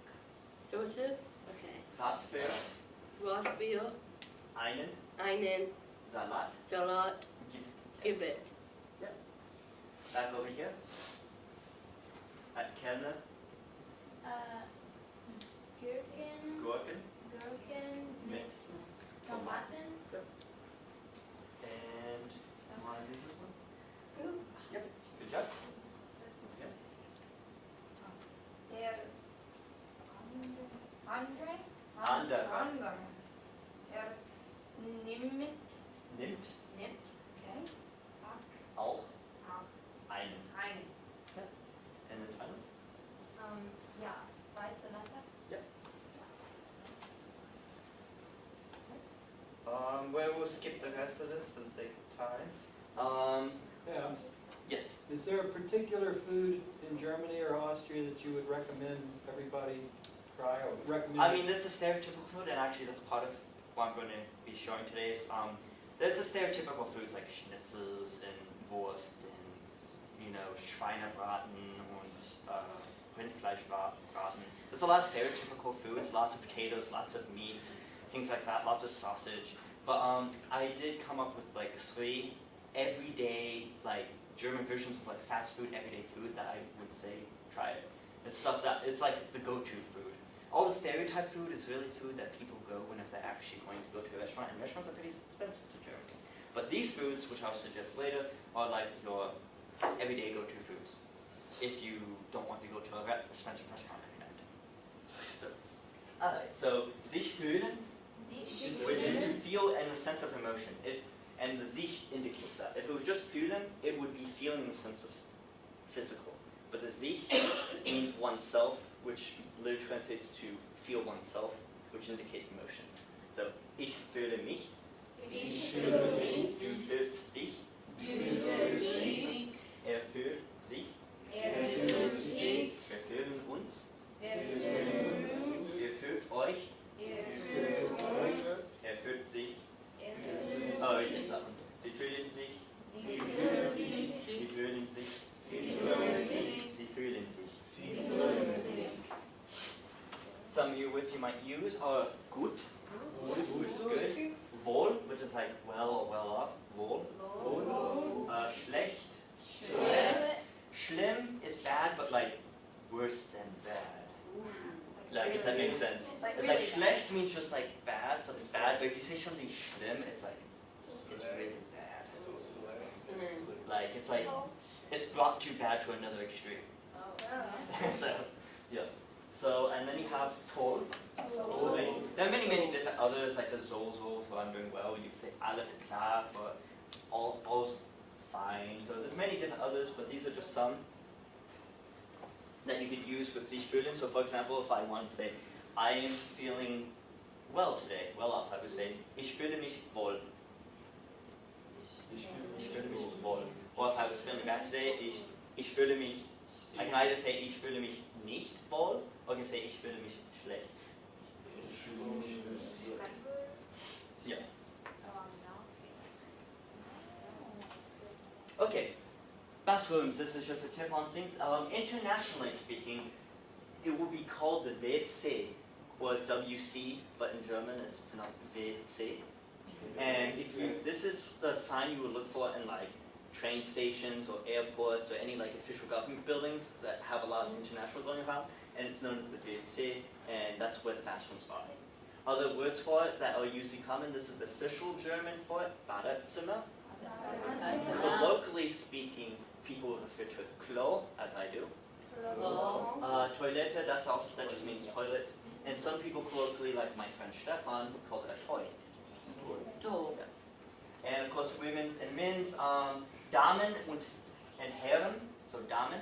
Joseph, okay. Was für Was für einen einen Salat Salat gibt gibt es? es? Back over here. At Kellner, Gurken, Gurken mit Tomaten. and want to do this one? Yep. Good job. Okay. Der Andre? Andere. Nimmt, Nimmt okay, auch auch einen. einen. And the final? Ja, 2 Salate. We'll skip the rest of this for the sake of time. Yeah. Yes. Is there a particular food in Germany or Austria that you would recommend everybody try or recommend? I mean, this is stereotypical food, and actually that's part of what I'm going to be showing today. Is there's the stereotypical foods like Schnitzels and Wurst and Schweinebraten and Rindfleischbraten. There's a lot of stereotypical foods, lots of potatoes, lots of meats, things like that, lots of sausage. But I did come up with like 3 everyday German versions of fast food, everyday food that I would say try it. It's stuff that it's like the go-to food. All the stereotype food is really food that people go when if they're actually going to go to a restaurant, and restaurants are pretty expensive to Germany. But these foods, which I'll suggest later, are like your everyday go-to foods if you don't want to go to a expensive restaurant every night. So sich fühlen, which is to feel and a sense of emotion. And the sich indicates that. If it was just fühlen, it would be feeling in the sense of physical. But the sich means oneself, which literally translates to feel oneself, which indicates emotion. So, ich fühle mich. Ich fühle mich. Du fühlst dich. Du fühlst dich. Er fühlt sich. Er fühlt sich. Wir fühlen uns. Wir fühlen uns. Ihr fühlt euch. Ihr fühlt uns. Er fühlt sich. Er fühlt Oh, sich. jetzt sagen. Sie fühlen sich. Sie fühlen sich. Sie fühlen sich. Sie fühlen sich. Sie fühlen sich. Sie fühlen sich. Some of which you might use are gut, good, wohl, which is like well or well off, wohl, schlecht, Schlecht. schlimm is bad, but like worse than bad. Like, if that makes sense. It's like schlecht means just like bad, so it's bad, but if you say something schlimm, it's like, it's really bad. Like, it's like, it's brought too bad to another extreme. So, yes. So, and then you have toll. There are many, many different others, like the Zozo for I'm doing well. You say alles klar for all's fine. So there's many different others, but these are just some that you could use with sich fühlen. So for example, if I want to say, I am feeling well today, well off, I would say, ich fühle mich wohl. Ich fühle mich wohl. Or if I was feeling bad today, ich fühle mich, I can either say ich fühle mich nicht wohl, or I can say ich fühle mich schlecht. Yeah. Okay. Bathrooms, this is just a tip on things. Internationally speaking, it would be called the WC, or WC, but in German it's pronounced WC. And if you, this is the sign you would look for in like train stations or airports or any like official government buildings that have a lot of international going around, and it's known as the WC, and that's where the bathrooms are. Other words for it that are usually common, this is the official German for it, Badezimmer. Colloquially people refer to it Klo, as I do. Toilette, that just means toilet. And some people colloquially, like my friend Stefan, calls it a toy. And of course, women's and men's, Damen and Herren, so Damen,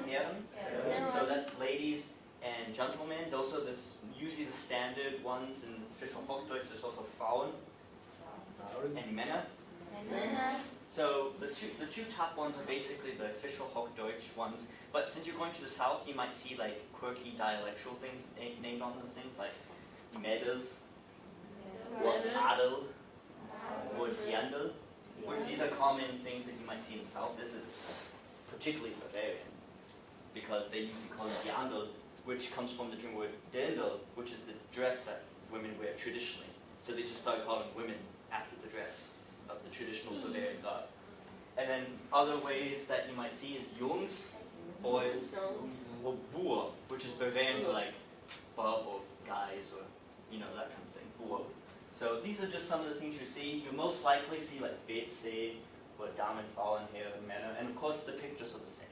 Herren. So that's ladies and gentlemen. Those are usually the standard ones in official Hochdeutsch. There's also Frauen and Männer. So the two top ones are basically the official Hochdeutsch ones. But since you're going to the south, you might see like quirky dialectal things named on those things, like Mädels, or Adel, or Dirndl, which these are common things that you might see in the south. This is particularly Bavarian, because they usually call it Dirndl, which comes from the German word Dirndl, which is the dress that women wear traditionally. So they just started calling women after the dress of the traditional Bavarian god. And then other ways that you might see is Jungs, boys, or Bur, which is Bavarian for like bub or guys or that kind of thing, Bur. So these are just some of the things you see. You most likely see like WC, or Damen, Frauen, Herren, Männer, and of course the pictures are the same.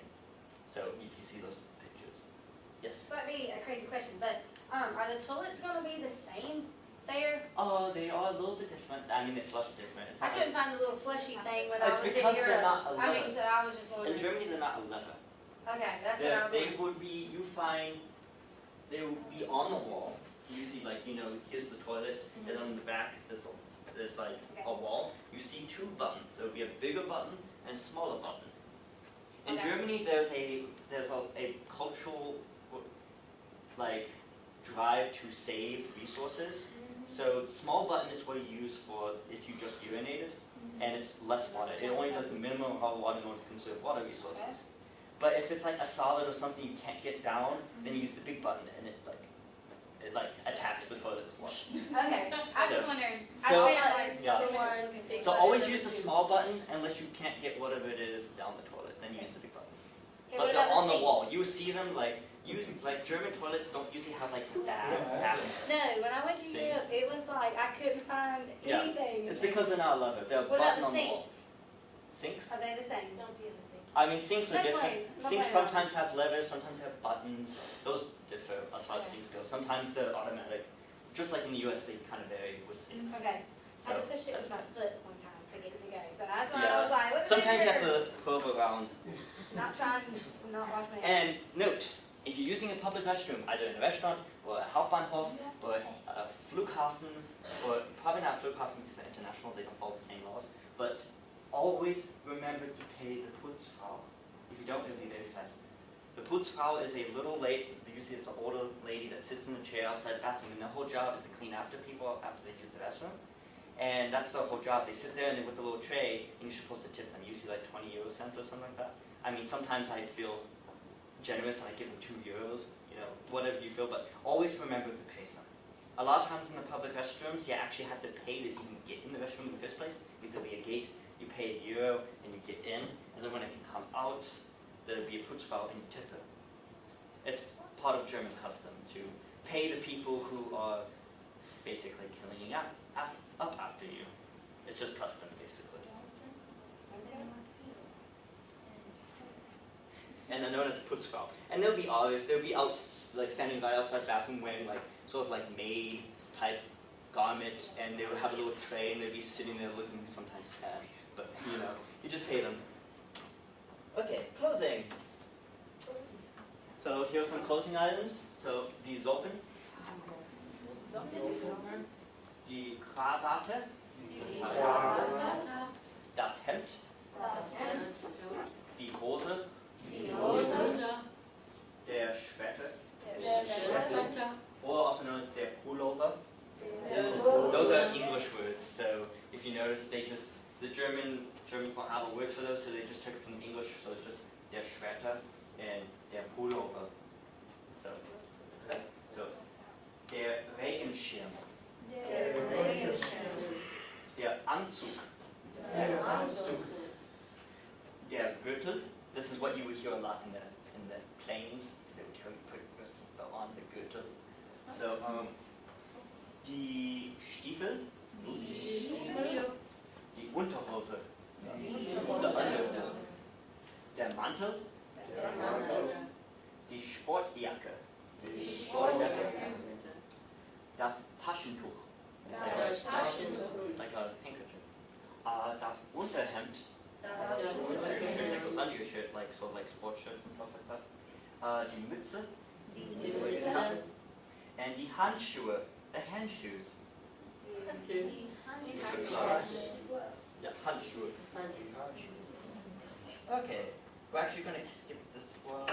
So if you see those pictures. Yes? This might be a crazy question, but are the toilets going to be the same there? Oh, they are a little bit different. I mean, they flush different. It's I not couldn't find the little flushy thing when I It's was in because they're Europe. not a I mean, leather. so I was just in wondering. Germany, they're not a leather. Okay, that's what I was They wondering. would be, they would be on the wall. Usually, like, here's the toilet, and then on the back, there's like a wall. You see two buttons. There would be a bigger button and a smaller button. In Okay. Germany, there's a cultural, like, drive to save resources. So the small button is what you use for if you just urinated, and it's less water. It only does the minimum amount of water in order to conserve water resources. But if it's like a solid or something you can't get down, then you use the big button, and it attacks the toilet with water. Okay, I was So- just wondering. so- I feel like Yeah. the one big So button always doesn't use the do- small button unless you can't get whatever it is down the toilet. Then you use the big button. Okay, But what they're about on the sinks? wall. You see them like German toilets don't usually have like that. No, when I went to See? Europe, it was like I couldn't find Yeah. anything. It's because they're not leather. They're a What about button the on the wall. sinks? Sinks? Are they the same? Don't be in the sink. I mean, sinks are No different. blame, no Sinks blame. sometimes have leather, sometimes have buttons. Those differ as far as Okay. sinks go. Sometimes they're automatic. Just like in the US, they kind of vary with sinks. Okay. So I had to push it with my foot one time to get it to go. So that's why Yeah. I was like, let's sometimes you make have sure. to curve around. Not trying to not wash my hands. And note, if you're using a public restroom, either in a restaurant or a Hauptbahnhof or a Flughafen, or probably not a Flughafen because they're international, they don't follow the same laws, but always remember to pay the Putzfrau. If you don't, it'll be very sad. The Putzfrau is a little lady, usually it's an older lady that sits in a chair outside the bathroom, and their whole job is to clean after people after they use the restroom. And that's their whole job. They sit there and with a little tray, and you're supposed to tip them, usually like 20 euro cents or something like that. I mean, sometimes I feel generous and I give them €2, whatever you feel, but always remember to pay some. A lot of times in the public restrooms, you actually have to pay to even get in the restroom in the first place, because there'll be a gate, you pay €1 and you get in, and then when you come out, there'll be a Putzfrau and you tip her. It's part of German custom to pay the people who are basically cleaning up after you. It's just custom, basically. And they're known as Putzfrau. And there'll be others. They'll be out, like standing right outside the bathroom wearing like sort of like maid type garment, and they would have a little tray, and they'd be sitting there looking sometimes sad. But you just pay them. Okay, closing. So here are some closing items. So die Socken, die Krawatte, das Hemd, die Hose, der Schwette, or also known as der Pullover. Those are English words, so if you notice, the Germans don't have a word for those, so they just took it from English, so it's just der Schwette and der Pullover. So der Regenschirm, der Anzug, der Gürtel. This is what you would hear a lot in the planes, because they would tell you put your seatbelt on the Gürtel. So die Stiefel, die Unterhose, the underhose, Mantel, Der Mantel. die Sportjacke, Die Sportjacke. das Taschentuch, Das Taschentuch. like a handkerchief, das Unterhemd, Das shirt that goes Unterhemd. under your shirt, like sort of like sports shirts and stuff like that, die Mütze, Die Mütze. and die Handschuhe, the hand shoes. Die Yeah, Handschuhe. Okay, we're actually going to skip this one.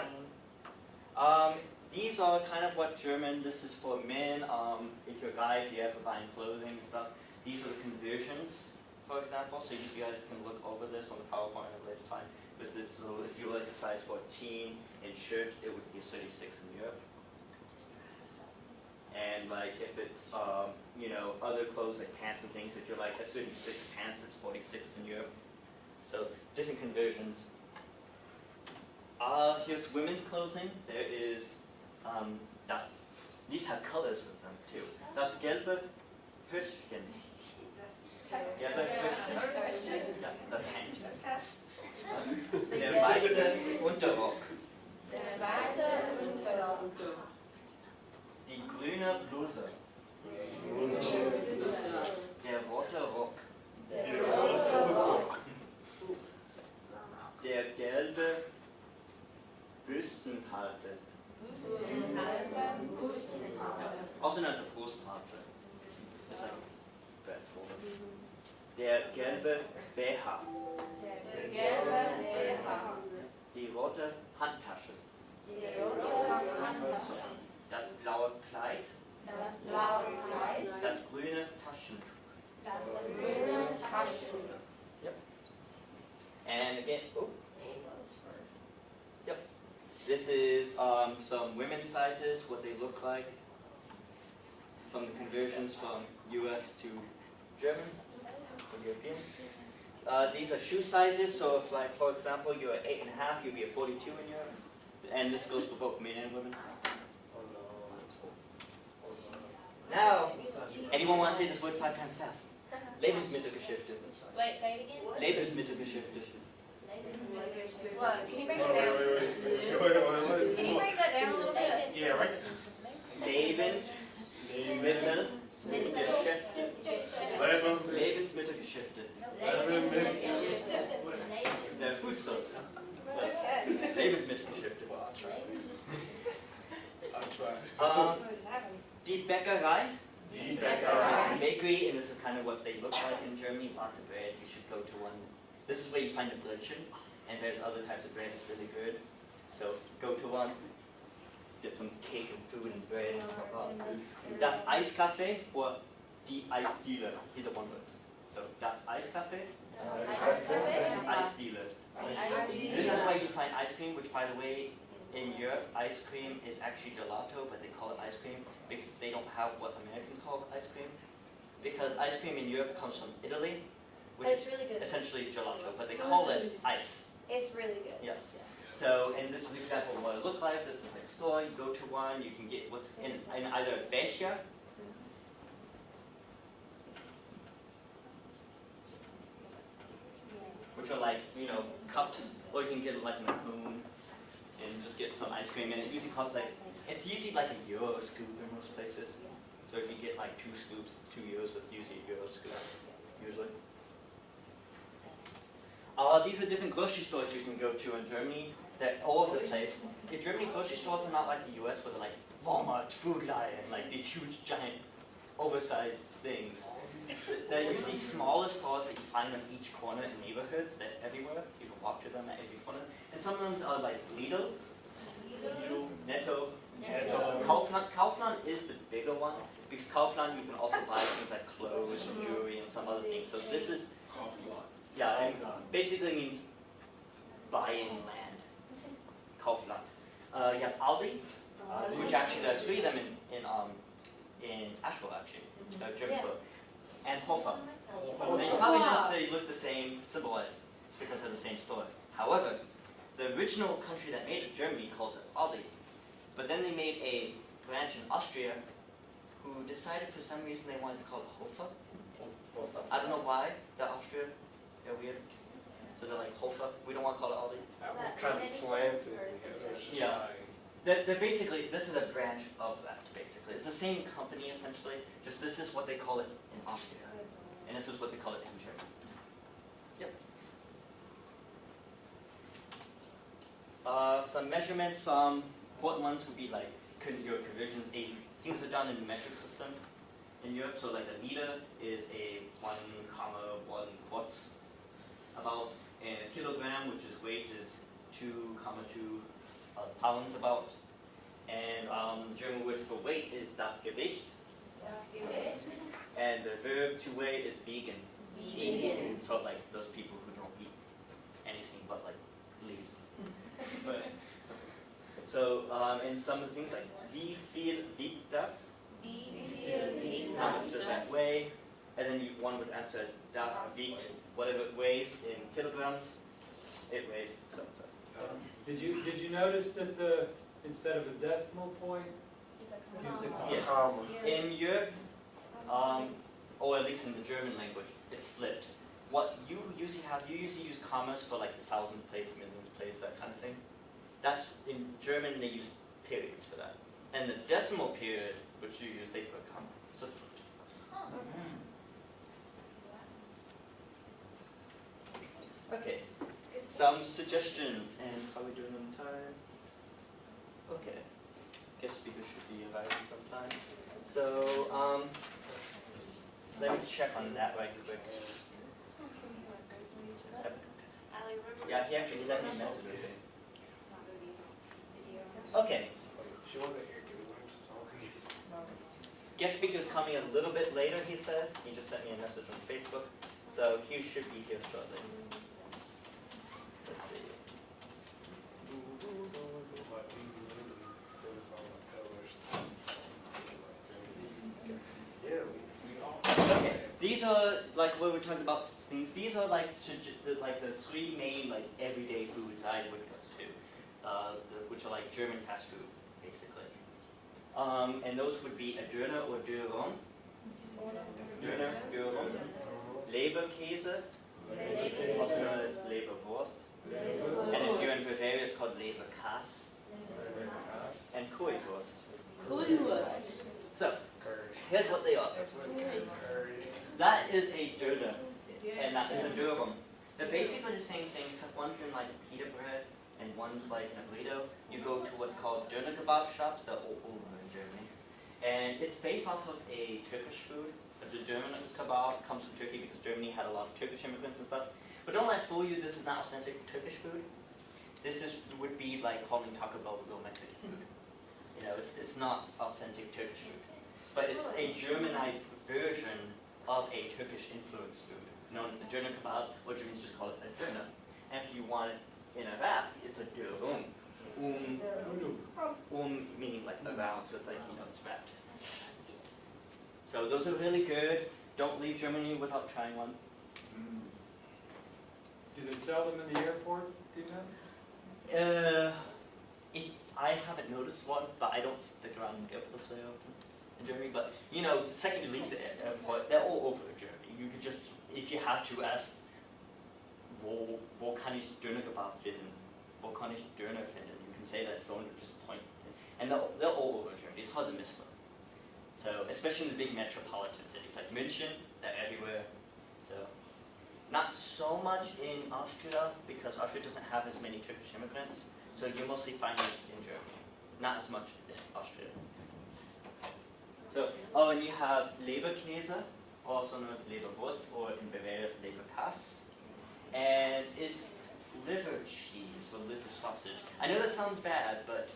These are kind of what German, this is for men, if you're a guy, if you're ever buying clothing and stuff. These are the conversions, for example, so you guys can look over this on the PowerPoint at a later time. But this, so if you like a size 14 in shirt, it would be 36 in Europe. And like if it's, you know, other clothes like pants and things, if you're like a 36 pants, it's 46 in Europe. So different conversions. Here's women's clothing. There is das. These have colors with them too. Das gelbe Höschen. Gelbe Höschen. Yeah, the pant. Der weiße Unterrock. Der weiße Unterrock. Die grüne Bluse. Der rote Rock. Der rote Rock. Der gelbe Büstenhalter. Also known as a Brusthalter. It's like breast holder. Der gelbe BH. Der gelbe BH. Die rote Handtasche. Die rote Handtasche. Das blaue Kleid. Das blaue Kleid. Das grüne Taschentuch. Das grüne Taschentuch. And again, oh, sorry. Yep. This is some women's sizes, what they look like from the conversions from US to German or European. These are shoe sizes, so if like, for example, you're 8.5, you'll be a 42 in Europe. And this goes for both men and women. Now, anyone want to say this word 5 times fast? Lebensmittelgeschäfte. Wait, say it again. Lebensmittelgeschäfte. What? Can you break it down? Can you break that down a little bit? Yeah, right. Lebensmittelgeschäfte. Lebensmittelgeschäfte. The food stores. Yes. Lebensmittelgeschäfte. I'll try. Die Bäckerei. Die Bäckerei. Bakery, and this is kind of what they look like in Germany. Lots of bread. You should go to one. This is where you find the Brötchen, and there's other types of bread that's really good. So go to one, get some cake and food and bread. Das Eiskaffee or die Eisdiele. Either one works. So das Eiskaffee, Eisdiele. This is where you find ice cream, which by the way, in Europe, ice cream is actually gelato, but they call it ice cream because they don't have what Americans call ice cream. Because ice cream in Europe comes from Italy, which It's is really good. essentially gelato, but they call it ice. It's really good. Yes. So, and this is an example of what it looked like. This is like a store, you go to one, you can get what's in either a Becher, which are like, you know, cups, or you can get like in a spoon and just get some ice cream, and it usually costs like, it's usually like €1 a scoop in most places. So if you get like 2 scoops, it's €2, so it's usually €1 a scoop, usually. These are different grocery stores you can go to in Germany. They're all over the place. In Germany, grocery stores are not like the US, where they're like Walmart, Food Lion, like these huge, giant, oversized things. They're usually smaller stores that you find on each corner in neighborhoods. They're everywhere. You can walk to them at every corner. And some of them are like Lidl, Netto, Kaufland. Kaufland is the bigger one, because Kaufland you can also buy things like clothes and jewelry and some other things. So this is, yeah, and basically means buying land. Kaufland. You have Aldi, which actually there's 3 of them in Asheville actually, German store, and Hofer. And you probably notice they look the same symbol-wise. It's because they're the same store. However, the original country that made it, Germany, calls it Aldi. But then they made a branch in Austria who decided for some reason they wanted to call it Hofer. I don't know why, they're Austria, they're weird. So they're like Hofer, we don't want to call it Aldi. kind of slanted. Or is it Yeah, just- it's Yeah. high. They're basically, this is a branch of that, basically. It's the same company, essentially, just this is what they call it in Austria, and this is what they call it in Germany. Yep. Some measurements, some important ones would be like your conversions. Things are done in the metric system in Europe, so like a liter is a 1,1 quarts about, and a kilogram, which is weight, is 2,2 pounds about. And the German word for weight is das Gewicht, and the verb to weigh is vegan. Vegan. So like those people who don't eat anything but like leaves. But, so in some of the things like wie viel wiegt das? How much does that weigh? And then one would answer as das wiegt, whatever it weighs in kilograms, it weighs so and so. Did you notice that instead of a decimal point, It's a It's a comma. Yes. Comma. In Europe, or at least in the German language, it's flipped. What you usually use commas for like the thousand plates, millions plates, that kind of thing. That's, in German, they use periods for that. And the decimal period, which you use, they put a comma. So it's flipped. Okay, some suggestions, and how are we doing on time? Okay, guest speaker should be arriving sometime. So, let me check on that right quick. Yeah, he actually sent me a message. Okay, She wasn't here. Can we learn the song? guest speaker is coming a little bit later, he says. He just sent me a message on Facebook. So he should be here shortly. Let's see. Like, we literally sing a song like colors. Yeah, we all. Okay, these are like what we're talking about things. These are like the three main like everyday foods I would go to, which are like German fast food, basically. And those would be a Döner or Döner, Döner, Leberkäse, also known as Leberwurst, and if you're in Bavaria, it's called Leberkäse, and Currywurst. So here's what they are. Curry. That is a Döner, and that is a Döner. They're basically the same thing, except one's in like pita bread and one's like in a burrito. You go to what's called Döner kebab shops, they're all over in Germany. And it's based off of a Turkish food. The German kebab comes from Turkey because Germany had a lot of Turkish immigrants and stuff. But don't let it fool you, this is not authentic Turkish food. This would be like calling Taco Bell real Mexican food. You know, it's not authentic Turkish food. But it's a Germanized version of a Turkish influenced food, known as the Döner kebab, or Germans just call it a Döner. And if you want it in a wrap, it's a Döner. Meaning like around, so it's like, you know, it's wrapped. So those are really good. Don't leave Germany without trying one. do they sell them in the airport, do you know? If I haven't noticed one, but I don't stick around in airports very often in Germany. But you know, the second you leave the airport, they're all over Germany. You could just, if you have to, ask, wo kann ich Döner kebab finden? Wo kann ich Döner finden? You can say that, someone would just point. And they're all over Germany. It's hard to miss them. So, especially in the big metropolitan cities like München, they're everywhere. So, not so much in Austria, because Austria doesn't have as many Turkish immigrants. So you mostly find this in Germany, not as much in Austria. So, oh, and you have Leberkäse, also known as Leberwurst, or in Bavaria, Leberkäse. And it's liver cheese or liver sausage. I know that sounds bad, but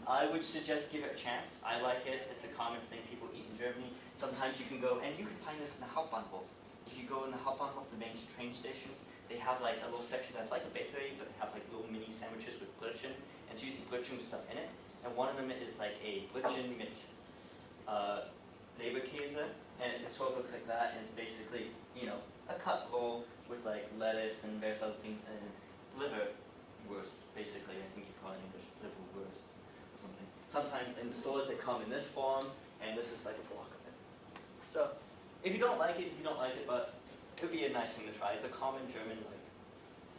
I would suggest give it a chance. I like it. It's a common thing people eat in Germany. Sometimes you can go, and you can find this in the Hauptbahnhof. If you go in the Hauptbahnhof, the main train stations, they have like a little section that's like a bakery, but they have like little mini sandwiches with Brötchen, and it's usually Brötchen with stuff in it. And one of them is like a Brötchen mit Leberkäse, and it sort of looks like that, and it's basically, you know, a cut roll with like lettuce and various other things, and liverwurst, basically. I think you call it in English liverwurst or something. Sometimes in the stores they come in this form, and this is like a block of it. So, if you don't like it, you don't like it, but it would be a nice thing to try. It's a common German like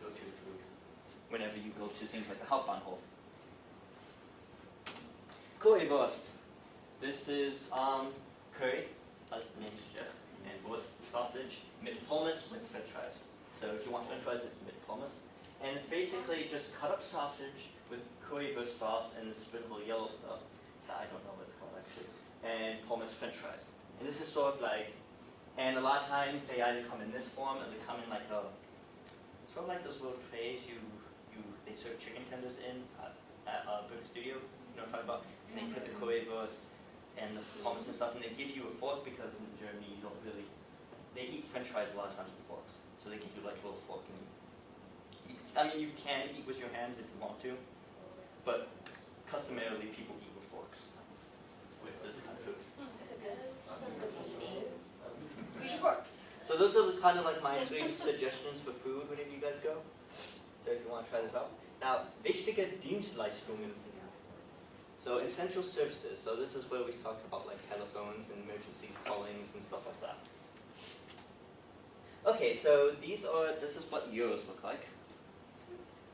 go-to food whenever whenever you go to things like the Hauptbahnhof. Currywurst. This is curry, as the name suggests, and wurst, sausage, mit Pommes with french fries. So if you want french fries, it's mit Pommes. And it's basically just cut up sausage with currywurst sauce and this little yellow stuff that I don't know what it's called actually, and Pommes french fries. And this is sort of like, and a lot of times they either come in this form or they come in like a, sort of like those little trays they serve chicken tenders in at Burger Studio. You know what I'm talking about? And they put the currywurst and the pommes and stuff, and they give you a fork because in Germany you don't really, they eat french fries a lot of times with forks. So they give you like a little fork and you eat. I mean, you can eat with your hands if you want to, but customarily people eat with forks with this kind of food. Use your forks. So those are the kind of like my 3 suggestions for food whenever you guys go. So if you want to try this out. Now, wichtige Dienstleistungen. So essential services. So this is where we talk about like telephones and emergency callings and stuff like that. Okay, so this is what euros look like.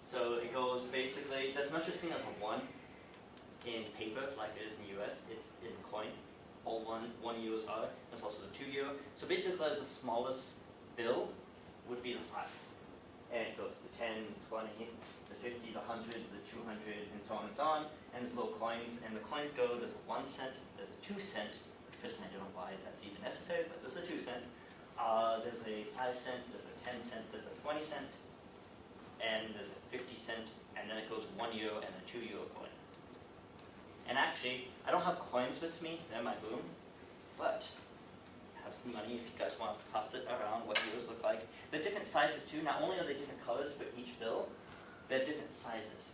So it goes basically, there's no such thing as a 1 in paper like it is in the US, it's in coin. All 1 euros are. There's also the 2 euro. So basically the smallest bill would be the 5. And it goes to 10, 20, the 50, the 100, the 200, and so on and so on. And there's little coins, and the coins go, there's a 1 cent, there's a 2 cent, which personally I don't know why that's even necessary, but there's a 2 cent. There's a 5 cent, there's a 10 cent, there's a 20 cent, and there's a 50 cent, and then it goes 1 euro and a 2 euro coin. And actually, I don't have coins with me, they're in my room, but I have some money if you guys want to pass it around what euros look like. They're different sizes too. Not only are they different colors for each bill, they're different sizes.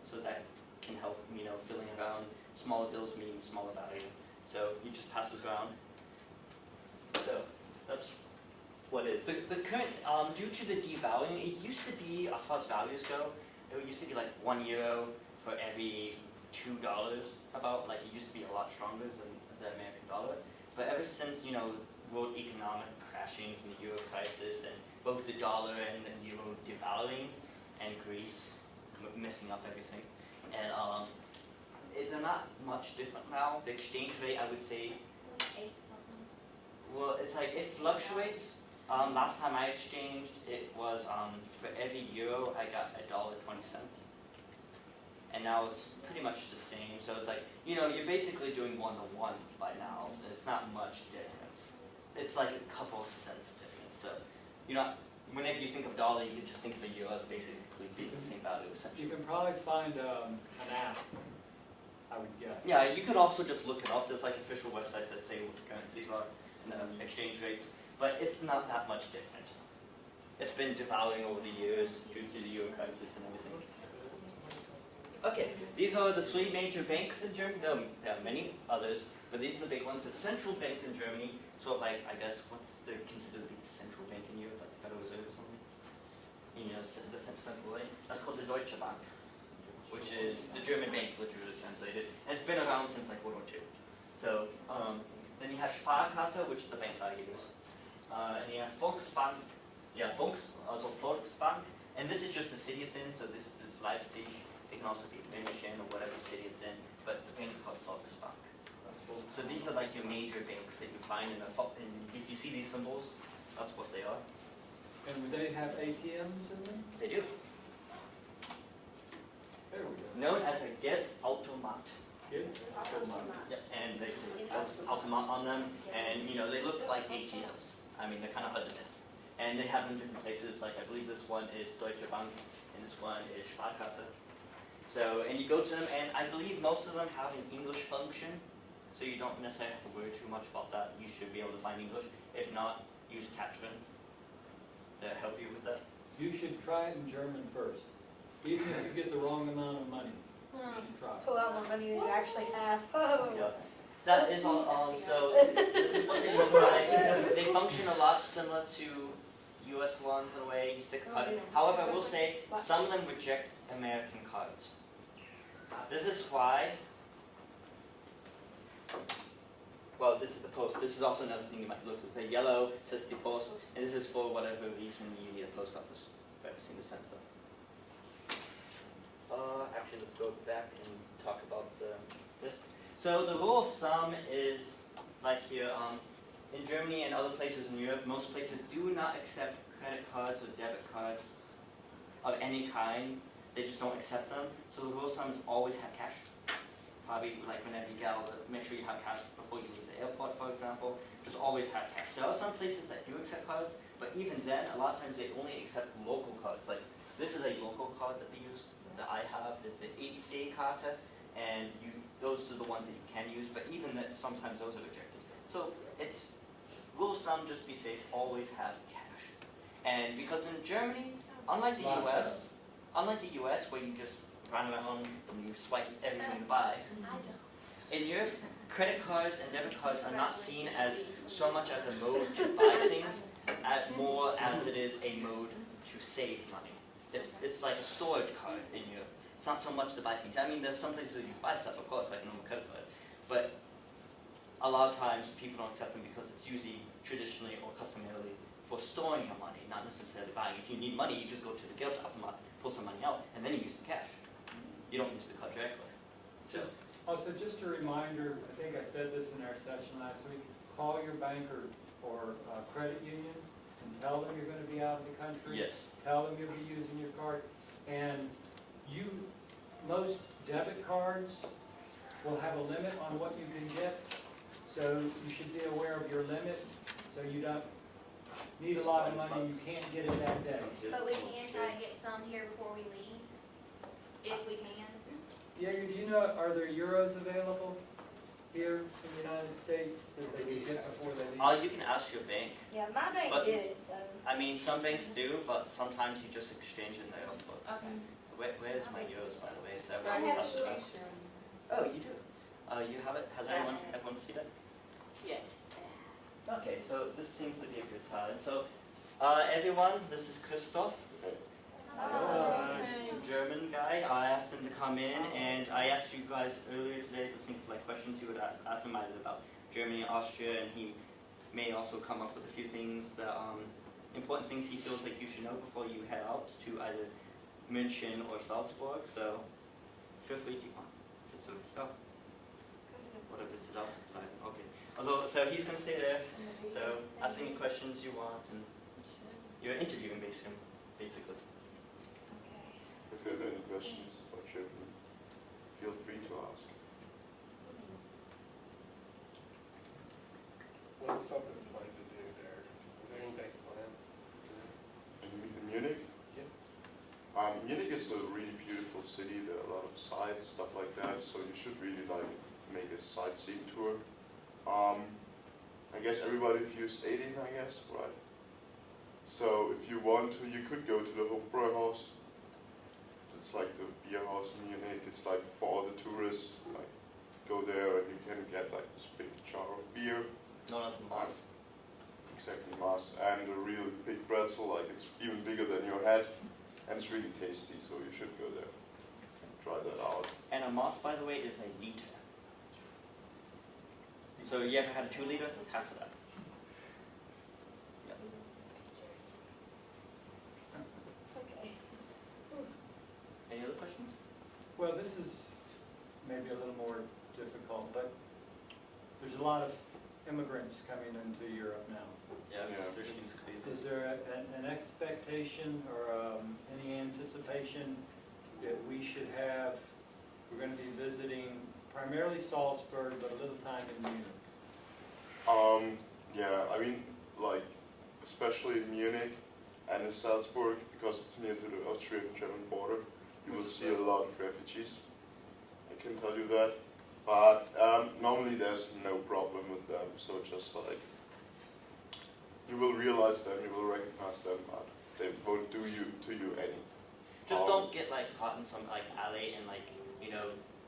So that can help, filling around smaller bills meaning smaller value. So you just pass this around. So that's what it is. The current, due to the devaluing, it used to be, as far as values go, it used to be like 1 euro for every $2 about, like it used to be a lot stronger than the American dollar. But ever since, world economic crashings and the euro crisis and both the dollar and the euro devaluing and Greece messing up everything. And they're not much different now. The exchange rate, I would say, 8 something. well, it's like, it fluctuates. Last time I exchanged, it was, for every euro, I got $1.20. And now it's pretty much the same. So it's like, you're basically doing 1-to-1 by now. So it's not much difference. It's like a couple cents difference. So, whenever you think of dollar, you can just think of a euro as basically being the same value, essentially. You can probably find an app, I would guess. Yeah, you could also just look it up. There's like official websites that say what the currencies are and the exchange rates. But it's not that much different. It's been devaluing over the years due to the euro crisis and everything. Okay, these are the 3 major banks in Germany. No, there are many others, but these are the big ones. The central bank in Germany, sort of like, I guess, what's considered to be the central bank in Europe, like the Federal Reserve or something? The central bank. That's called the Deutsche Bank, which is the German bank, literally translated. And it's been around since like World War II. So, then you have Sparkasse, which is the bank I use. And you have Volksbank, also Volksbank. And this is just the city it's in, so this is Leipzig. It can also be München or whatever city it's in, but the bank is called Volksbank. So these are like your major banks that you find in if you see these symbols, that's what they are. And would they have ATMs in them? They do. There we go. Known as a Geldautomat. Good. Yes, and they put automat on them, and they look like ATMs. I mean, they're kind of hard to miss. And they have them in different places, like I believe this one is Deutsche Bank, and this one is Sparkasse. So, and you go to them, and I believe most of them have an English function, so you don't necessarily have to worry too much about that. You should be able to find English. If not, use Katrin to help you with that. You should try it in German first. Even if you get the wrong amount of money, you should try it. Pull out more money than you actually have. Oh. Yeah. That is all, so this is what they look like. They function a lot similar to US ones in a way, you stick a card. However, I will say, some of them reject American cards. This is why, well, this is the post. This is also another thing you might look at. The yellow says the post, and this is for whatever reason you need a post office. If you've ever seen the sense stuff. back and talk about this. So the rule of thumb is like here, in Germany and other places in Europe, most places do not accept credit cards or debit cards of any kind. They just don't accept them. So the rule of thumb is always have cash. Probably like whenever you get out, make sure you have cash before you leave the airport, for example. Just always have cash. There are some places that do accept cards, but even then, a lot of times they only accept local cards. Like this is a local card that they use. That I have is the 8C-Karte, and those are the ones that you can use. But even that, sometimes those are rejected. So it's rule of thumb, just be safe. Always have cash. And because in Germany, unlike the US where you just run around and you swipe everything you buy. In Europe, credit cards and debit cards are not seen as so much as a mode to buy things, more as it is a mode to save money. It's like a storage card in Europe. It's not so much to buy things. I mean, there's some places that you buy stuff, of course, like a normal credit card. But a lot of times people don't accept them because it's usually traditionally or customarily for storing your money, not necessarily buying. If you need money, you just go to the Geldautomat, pull some money out, and then you use the cash. You don't use the card directly. Also, just a reminder, I think I said this in our session last week, call your banker or credit union and tell them you're gonna be out of the country. Yes. Tell them you'll be using your card. And most debit cards will have a limit on what you can get. So you should be aware of your limit, so you don't need a lot of money and you can't get it that day. But we can try to get some here before we leave, if we can. Yeah, do you know, are there euros available here in the United States that they can get before they leave? You can ask your bank. Yeah, my bank But- did it, so. I mean, some banks do, but sometimes you just exchange in their books. Okay. Where's my euros, by the way? Is I everyone have else a got- picture. Oh, you do? You have it? Has everyone seen it? Yes. Okay, so this seems to be a good time. So, everyone, this is Christoph. German guy. I asked him to come in, and I asked you guys earlier today to think of like questions you would ask him either about Germany and Austria, and he may also come up with a few things that important things he feels like you should know before you head out to either München or Salzburg. So feel free to Oder bist du das? Okay. So he's going to stay there. So ask any questions you want, and you're interviewing basically. If you have any questions about Germany, feel free to ask. What's something fun to do there? Is there anything fun? In Munich? Yeah. Munich is a really beautiful city. There are a lot of sites, stuff like that. So you should really like make a sightseeing tour. I guess everybody feels 18, I guess, right? So if you want to, you could go to the Hofbräuhaus. It's like the beer house in Munich. It's like for all the tourists. Like go there and you can get like this big jar of beer. Known as Moss. Exactly, Mass, and a real big pretzel, like it's even bigger than your head, and it's really tasty, so you should go there and try that out. And a Moss, by the way, is a liter. So you ever had a 2 liter? Half of that. Okay. Any other questions? Well, this is maybe a little more difficult, but there's a lot of immigrants coming into Europe now. Yeah, Yeah. Michigan's crazy. Is there an expectation or any anticipation that we should have? We're going to be visiting primarily Salzburg, but a little time in Munich. Yeah, I mean, like, especially in Munich and in Salzburg, because it's near to the Austrian-German border, you will see a lot of refugees. I can tell you that. But normally there's no problem with them, so just like, you will realize them, you will recognize them, but they won't do to you any. Just don't get like caught in some like alley and like,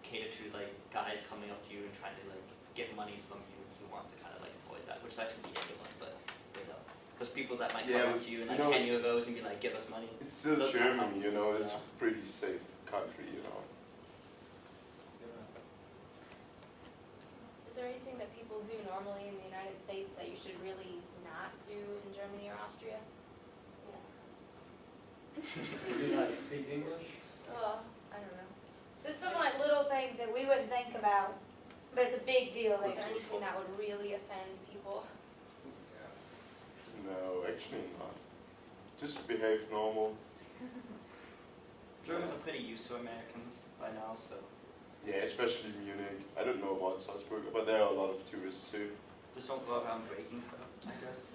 cater to like guys coming up to you and trying to like get money from you. You want to kind of like avoid that, which that can be anyone, but there's people that might come up to you and like hand you those and be like, give us money. It's still Those Germany, kind it's a pretty safe country, Is there anything that people do normally in the United States that you should really not do in Germany or Austria? Do you not speak English? Oh, I don't know. Just someone But it's a big deal, like anything that would really offend people. No, actually not. Just behave normal. Germans are pretty used to Americans by now, so Yeah, especially Munich. I don't know about Salzburg, but there are a lot of tourists too. just don't go around breaking stuff, I guess.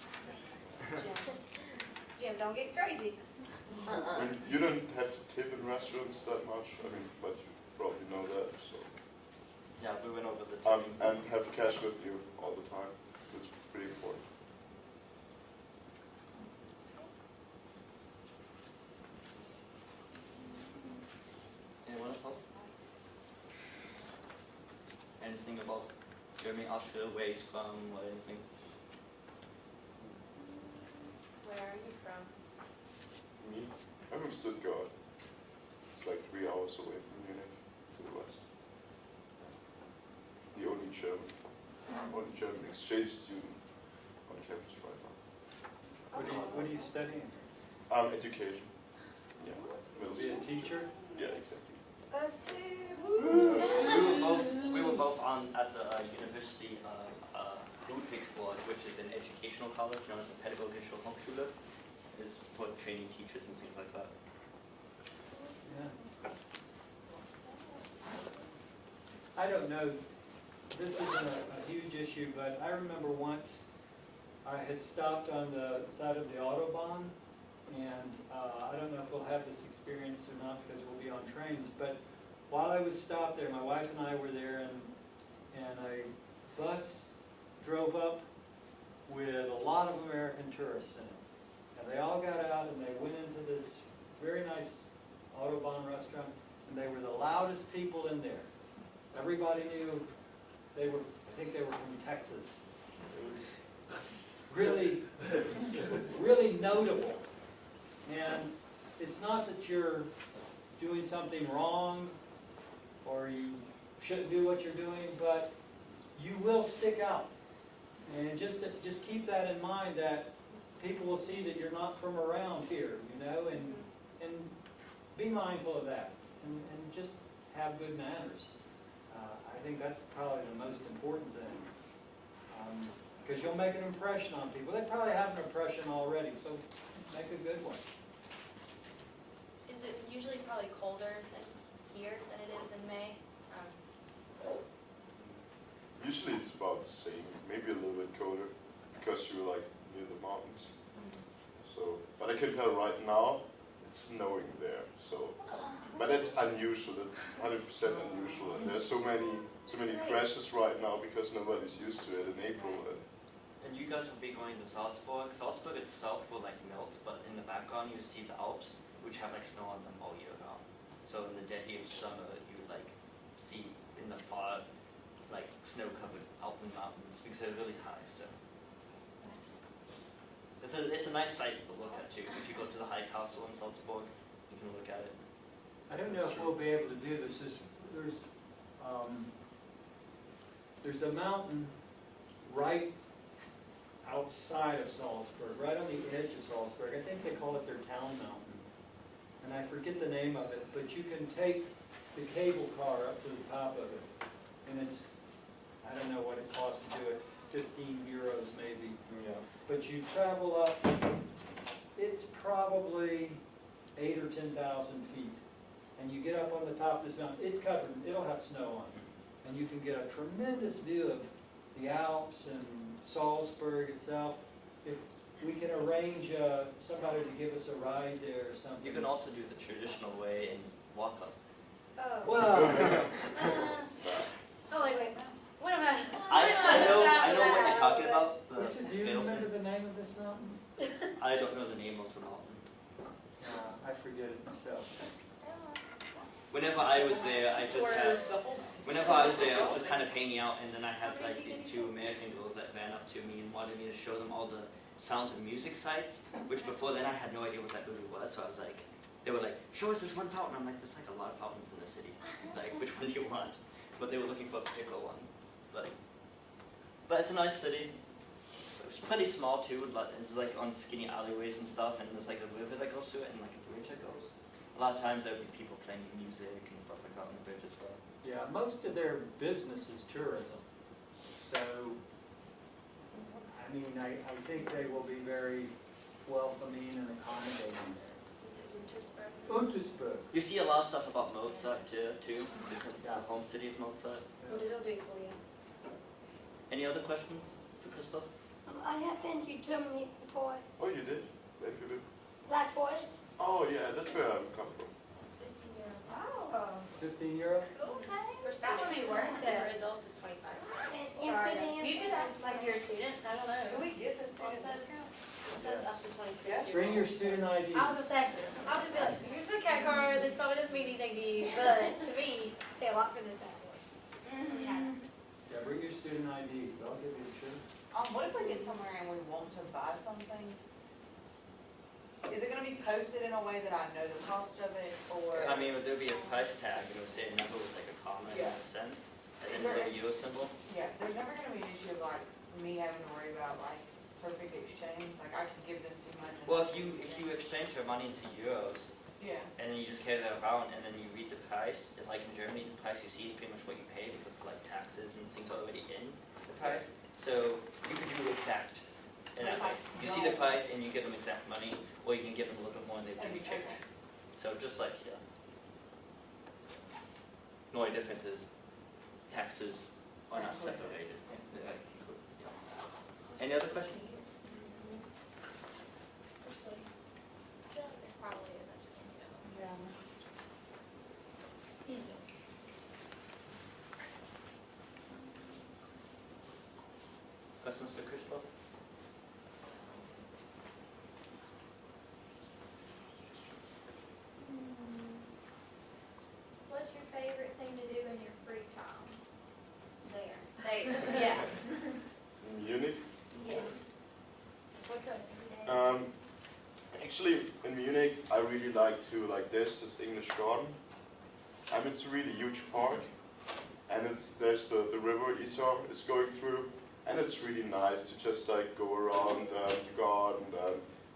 Jim, don't get crazy. I mean, you don't have to tip in restaurants that much. I mean, but you probably know that. So, Yeah, we went over the and tippings. have cash with you all the time. That's pretty important. Anyone else? Anything about Germany, Austria, where he's from, or anything? Where are you from? Me? I'm from Stuttgart. It's like 3 hours away from Munich to the west. The only German exchange student on campus right now. What are you studying? Education. Yeah. Middle Be a school. teacher? Yeah, exactly. Us too. We were both at the University of Ludwigsburg, which is an educational college known as the Pädagogische Hochschule. It's for training teachers and things like that. Yeah. I don't know, this isn't a huge issue, but I remember once I had stopped on the side of the Autobahn, and I don't know if we'll have this experience or not because we'll be on trains, but while I was stopped there, my wife and I were there, and a bus drove up with a lot of American tourists in it. And they all got out and they went into this very nice Autobahn restaurant, and they were the loudest people in there. Everybody knew they were, I think they were from Texas. It was really, really notable. And it's not that you're doing something wrong or you shouldn't do what you're doing, but you will stick out. And just keep that in mind, that people will see that you're not from around here, you know, and be mindful of that, and just have good manners. I think that's probably the most important thing, because you'll make an impression on people. They probably have an impression already, so make a good one. Is it usually probably colder than here than it is in May? Usually it's about the same, maybe a little bit colder, because you're like near the mountains. So, but I can tell right now it's snowing there. So, but that's unusual. That's 100% unusual, and there's so many crashes right now because nobody's used to it in April. And you guys will be going to Salzburg. Salzburg itself will like melt, but in the background you see the Alps, which have like snow on them all year round. So in the dead heat of summer, you like see in the far like snow-covered Alpen mountains because they're really high. So it's a nice sight to look at too. If you go to the High Castle in Salzburg, you can look at it. I don't know if we'll be able to do this. There's a mountain right outside of Salzburg, right on the edge of Salzburg. I think they call it their town mountain. And I forget the name of it, but you can take the cable car up to the top of it. And it's, I don't know what it costs to do it, 15 euros maybe. Yeah. But you travel up, it's probably 8,000 or 10,000 feet. And you get up on the top of this mountain, it's covered, it'll have snow on it. And you can get a tremendous view of the Alps and Salzburg itself. If we can arrange somebody to give us a ride there or something. You can also do the traditional way and walk up. Oh. Well, Oh, wait. What am I? I know what you're talking about. The do you Veilsee. remember the name of this mountain? I don't know the name of the mountain. I forget it myself. Whenever I was there, I was just kind of hanging out, and then I had like these two American girls that ran up to me and wanted me to show them all the Sounds of Music sites, which before then I had no idea what that really was, so I was like, they were like, show us this one fountain. I'm like, there's like a lot of fountains in the city. Like, which one do you want? But they were looking for a particular one. But it's a nice city. It's pretty small too, but it's like on skinny alleyways and stuff, and there's like a river that goes through it and like a bridge that goes A lot of times there would be people playing music and stuff like that on the bridge as well. Yeah, most of their business is tourism. So, I mean, I think they will be very welcoming and accommodating there. Untersberg. You see a lot of stuff about Mozart too, because it's the home city of Mozart. What did it do for you? Any other questions for Christoph? I have been to Germany before. Oh, you did? Where have you been? Black Forest. Oh, yeah, that's where I come from. It's 15 euro. Oh, 15 euro? okay. For That would be students. worth For it. adults, it's 25. And Sorry. Finland. You do that like you're a student? I don't know. Do we get the Well, student it says, discount? it says up to 26 years old. Bring your student IDs. I was just say, I'll just be like, here's the cat card, this probably doesn't mean anything to you, but to me, pay a lot for this bad boy. Yeah, bring your student IDs. I'll give you the shirt. What if we get somewhere and we want to buy something? Is it gonna be posted in a way that I know the cost of it, or? I mean, would there be a price tag, and it would say a number with like a comma in Yeah. a sense, and Is then a there- little euro symbol? Yeah, there's never gonna be an issue of like me having to worry about like perfect exchange, like I can give them too much. and- Well, if you exchange your money into euros, Yeah, and then you just carry that around, and then you read the price, and like in Germany, the price you see is pretty much what you pay because of like taxes and things already in the price. So you could do exact in that way. You see the price and you give them exact money, or you can give them a little bit more and they give you change. Okay. So just like, yeah. The only difference is taxes are not separated. Yeah. Any other questions? It probably is, I just can't do it. yeah. Questions for Christoph? What's your favorite thing to do in your free time? They, Yeah. In Munich? Yes. what's up? Actually, in Munich, I really like to, like this English garden. It's a really huge park, and there's the river Isar is going through, and it's really nice to just like go around the garden,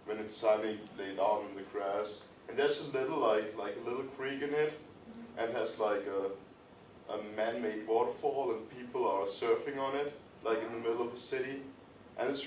when it's sunny, lay down in the grass. And there's a little like a little creek in it, and has like a man-made waterfall, and people are surfing on it, like in the middle of the city, and it's